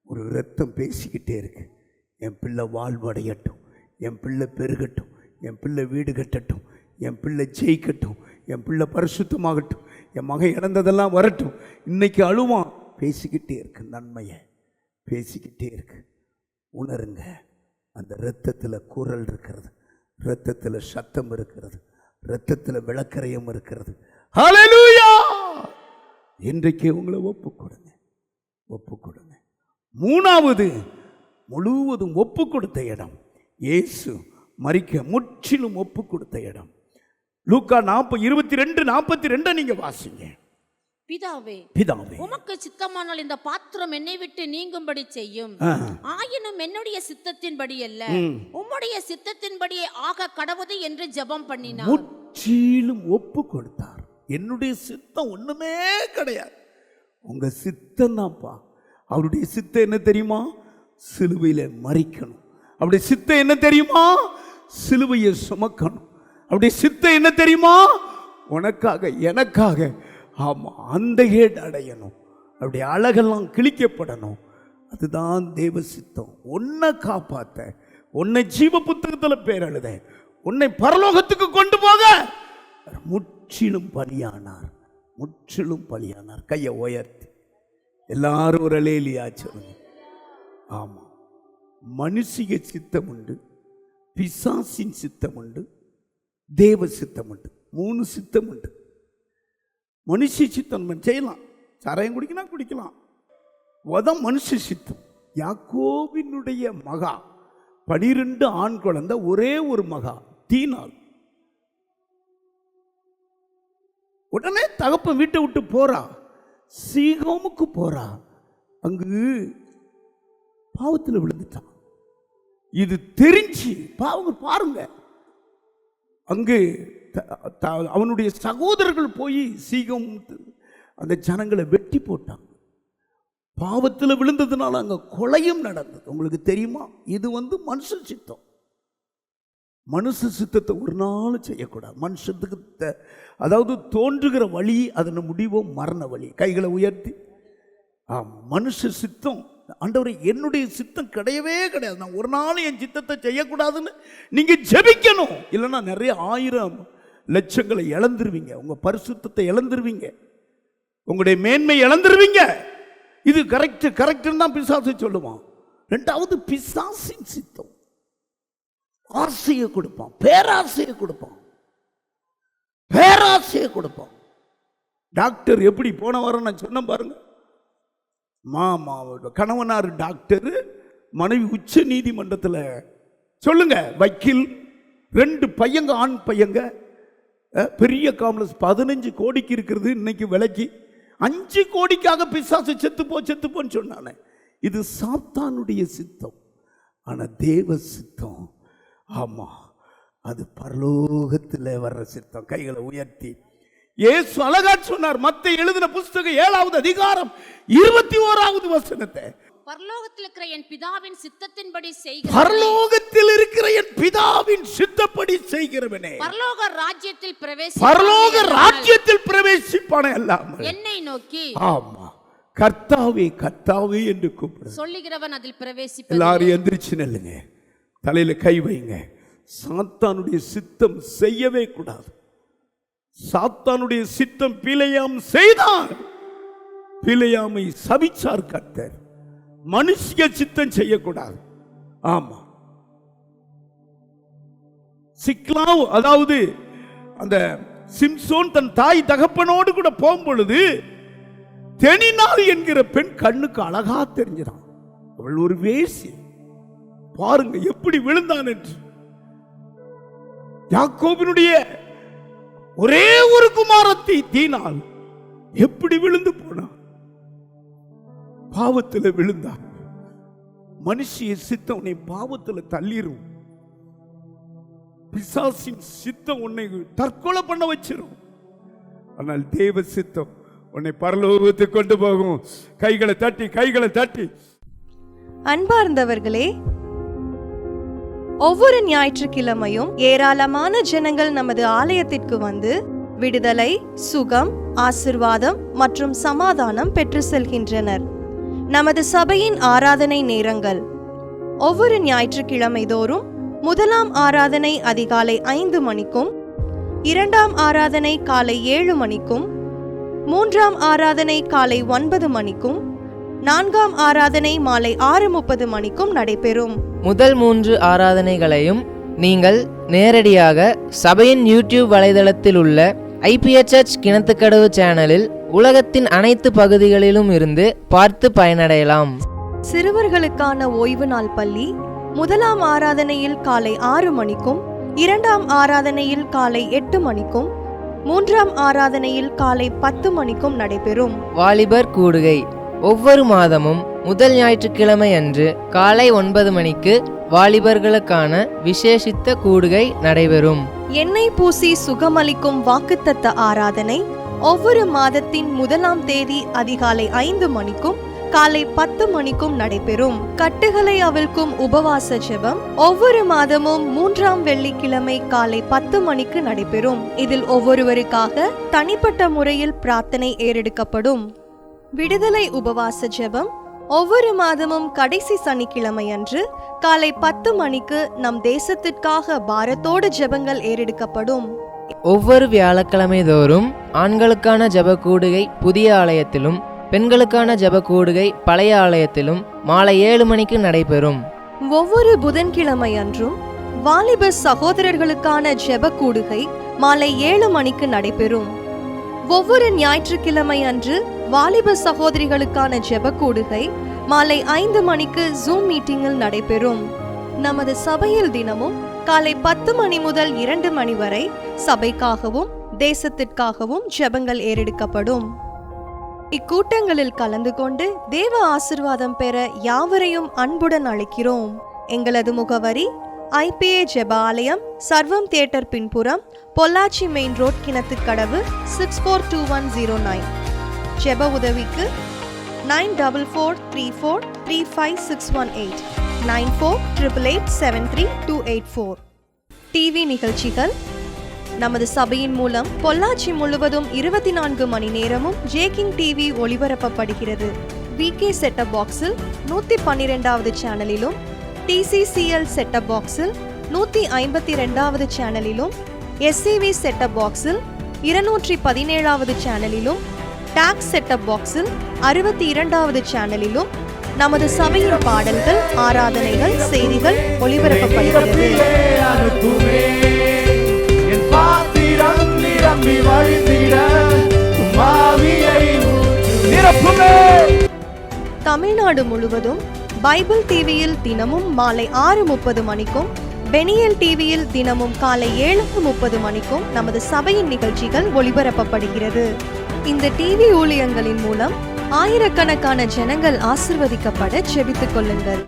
Speaker 1: ஒரு ரத்தம் பேசிக்கிட்டே இருக்கு. என் பிள்ளை வாழ்வடையட்டும், என் பிள்ளை பெருகட்டும், என் பிள்ளை வீடு கட்டட்டும், என் பிள்ளை ஜெயிக்கட்டும், என் பிள்ளை பரிசுத்தமாகட்டும், என் மகன் இழந்ததெல்லாம் வரட்டும். இன்னைக்கு அழுவான். பேசிக்கிட்டே இருக்கு, நன்மையை பேசிக்கிட்டே இருக்கு. உணருங்க, அந்த இரத்தத்தில் குரல் இருக்கிறது, இரத்தத்தில் சத்தம் இருக்கிறது, இரத்தத்தில் விளக்கரையும் இருக்கிறது. ஹல்லேலூயா! இன்றைக்கே உங்களை ஒப்பு கொடுங்க, ஒப்பு கொடுங்க. மூணாவது, முழுவதும் ஒப்பு கொடுத்த இடம். இயேசு மரிக்க முற்றிலும் ஒப்பு கொடுத்த இடம். லூக்கா 22:42 நீங்க வாசிங்க.
Speaker 2: பிதாவே,
Speaker 1: பிதாவே,
Speaker 2: உமக்கு சித்தமானால் இந்த பாத்திரம் என்னை விட்டு நீங்கும்படி செய்யும். ஆயினும் என்னுடைய சித்தத்தின்படி அல்ல, உம்முடைய சித்தத்தின்படியே ஆக கடவுது என்று ஜெபம் பண்ணினார்.
Speaker 1: முற்றிலும் ஒப்பு கொடுத்தார். என்னுடைய சித்தம் ஒண்ணுமே கிடையாது, உங்க சித்தம் தான்ப்பா. அவருடைய சித்தம் என்ன தெரியுமா? சிலுவையில மரிக்கணும். அவருடைய சித்தம் என்ன தெரியுமா? சிலுவையை சுமக்கணும். அவருடைய சித்தம் என்ன தெரியுமா? உனக்காக எனக்காக, ஆமா, அந்த ஏடு அடையணும். அவருடைய அழகெல்லாம் கிழிக்கப்படணும். அதுதான் தேவ சித்தம். உன்னை காப்பாத்த, உன்னை ஜீவ புத்தகத்தில் பேர் எழுத, உன்னை பரலோகத்துக்கு கொண்டு போக முற்றிலும் பலியானார். முற்றிலும் பலியானார். கையை உயர்த்தி எல்லாரும் ஒரு அல்லேலூயா சொல்லுங்க. ஆமா, மனுஷிக சித்தம் உண்டு, பிசாசின் சித்தம் உண்டு, தேவ சித்தம் உண்டு. 3 சித்தம் உண்டு. மனுஷ சித்தம் செய்யலாம், சாராயம் குடிக்கலாம், குடிக்கலாம். அதான் மனுஷ சித்தம். யாக்கோபினுடைய மகா 12 ஆண் குழந்தை, ஒரே ஒரு மகா தீனாள். உடனே தகப்பன் வீட்டை விட்டு போறா, சீகோமுக்கு போறா. அங்கு பாவத்தில் விழுந்துட்டான். இது தெரிஞ்சு பாருங்க, அங்கு அவனுடைய சகோதரர்கள் போய் சீகம் அந்த ஜனங்களை வெட்டி போட்டாங்க. பாவத்தில் விழுந்ததுனால அங்க கொலையும் நடந்தது. உங்களுக்கு தெரியுமா? இது மனுஷ சித்தம். மனுஷ சித்தத்தை ஒரு நாள் செய்யக்கூடாது. மனுஷத்துக்கு அதாவது தோன்றுகிற வழி, அதன் முடிவோ மரண வழி. கைகளை உயர்த்தி, மனுஷ சித்தம். ஆண்டவரே, என்னுடைய சித்தம் கிடையவே கிடையாது, நான் ஒரு நாள் என் சித்தத்தை செய்யக்கூடாதுன்னு நீங்க ஜெபிக்கணும். இல்லைன்னா நிறைய 1000 லட்சங்களை இழந்துருவீங்க, உங்க பரிசுத்தத்தை இழந்துருவீங்க, உங்களுடைய மேன்மை இழந்துருவீங்க. இது கரெக்ட் தான் பிசாசு சொல்லுவான். 2வது, பிசாசின் சித்தம். ஆசையை கொடுப்பான், பேராசையை கொடுப்பான், பேராசையை கொடுப்பான். டாக்டர் எப்படி போன வாரம் நான் சொன்ன பாருங்க, கணவனார் டாக்டர், மனைவி உச்ச நீதிமன்றத்தில் சொல்லுங்க வக்கீல், 2 பையங்க, ஆண் பையங்க, பெரிய காம்ப்ளெக்ஸ் 15 கோடிக்கு இருக்கிறது இன்னைக்கு விலைக்கு. 5 கோடிக்காக பிசாசு செத்துப்போன்னு சொன்னானே. இது சாத்தானுடைய சித்தம். ஆனா தேவ சித்தம், ஆமா, அது பரலோகத்தில் வர்ற சித்தம். கைகளை உயர்த்தி இயேசு அழகா சொன்னார். மத்தேயு எழுதின புஸ்தகம் 7வது அதிகாரம் 21வது வசனத்தை,
Speaker 2: பரலோகத்தில் இருக்கிற என் பிதாவின் சித்தத்தின்படி செய்கிறவனே,
Speaker 1: பரலோகத்தில் இருக்கிற என் பிதாவின் சித்தப்படி செய்கிறவனே
Speaker 2: பரலோக ராஜ்யத்தில்
Speaker 1: பிரவேசிப்பானே அல்லாமல்
Speaker 2: என்னை நோக்கி,
Speaker 1: ஆமா, கர்த்தாவே கர்த்தாவே என்று கூப்பிடு
Speaker 2: சொல்லுகிறவன் அதில் பிரவேசிப்பான்.
Speaker 1: எல்லாரும் எந்திரிச்சு நில்லுங்க, தலையில கை வைங்க. சாத்தானுடைய சித்தம் செய்யவே கூடாது. சாத்தானுடைய சித்தம் பிழையாம் செய்தார். பிழையாமை சபிச்சார் கர்த்தர். மனுஷிய சித்தம் செய்யக்கூடாது. ஆமா, சிக்லாவ், அதாவது அந்த சிம்சோன் தன் தாய் தகப்பனோடு கூட போகும் பொழுது தெனினாள் என்கிற பெண் கண்ணுக்கு அழகா தெரிஞ்சான். அவள் ஒரு வேசி. பாருங்க எப்படி விழுந்தான் என்று. யாக்கோபினுடைய ஒரே ஒரு குமாரத்தி தீனாள் எப்படி விழுந்து போனான். பாவத்தில் விழுந்தான். மனுஷிய சித்தம் உன்னை பாவத்தில் தள்ளிரும். பிசாசின் சித்தம் உன்னை தற்கொலை பண்ண வச்சிரும். ஆனால் தேவ சித்தம் உன்னை பரலோகத்துக்கு கொண்டு போகும். கைகளை தட்டி கைகளை தட்டி.
Speaker 6: அன்பார்ந்தவர்களே, ஒவ்வொரு ஞாயிற்றுக்கிழமையும் ஏராளமான ஜனங்கள் நமது ஆலயத்திற்கு வந்து விடுதலை, சுகம், ஆசிர்வாதம் மற்றும் சமாதானம் பெற்று செல்கின்றனர். நமது சபையின் ஆராதனை நேரங்கள்: ஒவ்வொரு ஞாயிற்றுக்கிழமை தோறும் முதலாம் ஆராதனை அதிகாலை 5 மணிக்கும், 2ஆம் ஆராதனை காலை 7 மணிக்கும், 3ஆம் ஆராதனை காலை 9 மணிக்கும், 4ஆம் ஆராதனை மாலை 6:30 மணிக்கும் நடைபெறும்.
Speaker 7: முதல் 3 ஆராதனைகளையும் நீங்கள் நேரடியாக சபையின் யூடியூப் வலைதளத்தில் உள்ள IPHH கிணத்துக்கடவு சேனலில் உலகத்தின் அனைத்து பகுதிகளிலும் இருந்து பார்த்து பயனடையலாம்.
Speaker 6: சிறுவர்களுக்கான ஓய்வு நாள் பள்ளி முதலாம் ஆராதனையில் காலை 6 மணிக்கும், 2ஆம் ஆராதனையில் காலை 8 மணிக்கும், 3ஆம் ஆராதனையில் காலை 10 மணிக்கும் நடைபெறும்.
Speaker 7: வாலிபர் கூடுகை ஒவ்வொரு மாதமும் முதல் ஞாயிற்றுக்கிழமை அன்று காலை 9 மணிக்கு வாலிபர்களுக்கான விசேஷித்த கூடுகை நடைபெறும்.
Speaker 6: எண்ணெய் பூசி சுகமளிக்கும் வாக்குத்தத்த ஆராதனை ஒவ்வொரு மாதத்தின் 1ஆம் தேதி அதிகாலை 5 மணிக்கும் காலை 10 மணிக்கும் நடைபெறும். கட்டுகளை அவிழ்க்கும் உபவாச ஜெபம் ஒவ்வொரு மாதமும் 3ஆம் வெள்ளிக்கிழமை காலை 10 மணிக்கு நடைபெறும். இதில் ஒவ்வொருவருக்காக தனிப்பட்ட முறையில் பிரார்த்தனை ஏறெடுக்கப்படும். விடுதலை உபவாச ஜெபம் ஒவ்வொரு மாதமும் கடைசி சனிக்கிழமை அன்று காலை 10 மணிக்கு நம் தேசத்திற்காக பாரத்தோடு ஜெபங்கள் ஏறெடுக்கப்படும்.
Speaker 7: ஒவ்வொரு வியாழக்கிழமை தோறும் ஆண்களுக்கான ஜெப கூடுகை புதிய ஆலயத்திலும், பெண்களுக்கான ஜெப கூடுகை பழைய ஆலயத்திலும் மாலை 7 மணிக்கு நடைபெறும்.
Speaker 6: ஒவ்வொரு புதன்கிழமை அன்றும் வாலிப சகோதரர்களுக்கான ஜெப கூடுகை மாலை 7 மணிக்கு நடைபெறும். ஒவ்வொரு ஞாயிற்றுக்கிழமை அன்று வாலிப சகோதரிகளுக்கான ஜெப கூடுகை மாலை 5 மணிக்கு ஜூம் மீட்டிங்கில் நடைபெறும். நமது சபையில் தினமும் காலை 10 மணி முதல் 2 மணி வரை சபைக்காகவும் தேசத்திற்காகவும் ஜெபங்கள் ஏறெடுக்கப்படும். இக்கூட்டங்களில் கலந்து கொண்டு தேவ ஆசிர்வாதம் பெற யாவரையும் அன்புடன் அழைக்கிறோம். எங்களது முகவரி: IPA ஜெப ஆலயம், சர்வம் தியேட்டர் பின்புறம், பொள்ளாச்சி மெயின் ரோட், கிணத்துக்கடவு, 642109. ஜெப உதவிக்கு 9443435618 9488873284. டிவி நிகழ்ச்சிகள் நமது சபையின் மூலம் பொள்ளாச்சி முழுவதும் 24 மணி நேரமும் ஜேகிங் டிவி ஒளிபரப்பப்படுகிறது. VK செட்டப் பாக்ஸில் 112வது சேனலிலும், TCCL செட்டப் பாக்ஸில் 152வது சேனலிலும், SCV செட்டப் பாக்ஸில் 217வது சேனலிலும், டாக்ஸ் செட்டப் பாக்ஸில் 62வது சேனலிலும் நமது சபையின் பாடல்கள், ஆராதனைகள், செய்திகள் ஒளிபரப்பப்படுகிறது. தமிழ்நாடு முழுவதும் பைபிள் டிவியில் தினமும் மாலை 6:30 மணிக்கும், பெனியல் டிவியில் தினமும் காலை 7:30 மணிக்கும் நமது சபையின் நிகழ்ச்சிகள் ஒளிபரப்பப்படுகிறது. இந்த டிவி ஊழியங்களின் மூலம் ஆயிரக்கணக்கான ஜனங்கள் ஆசிர்வதிக்கப்பட ஜெபித்துக் கொள்ளுங்கள்.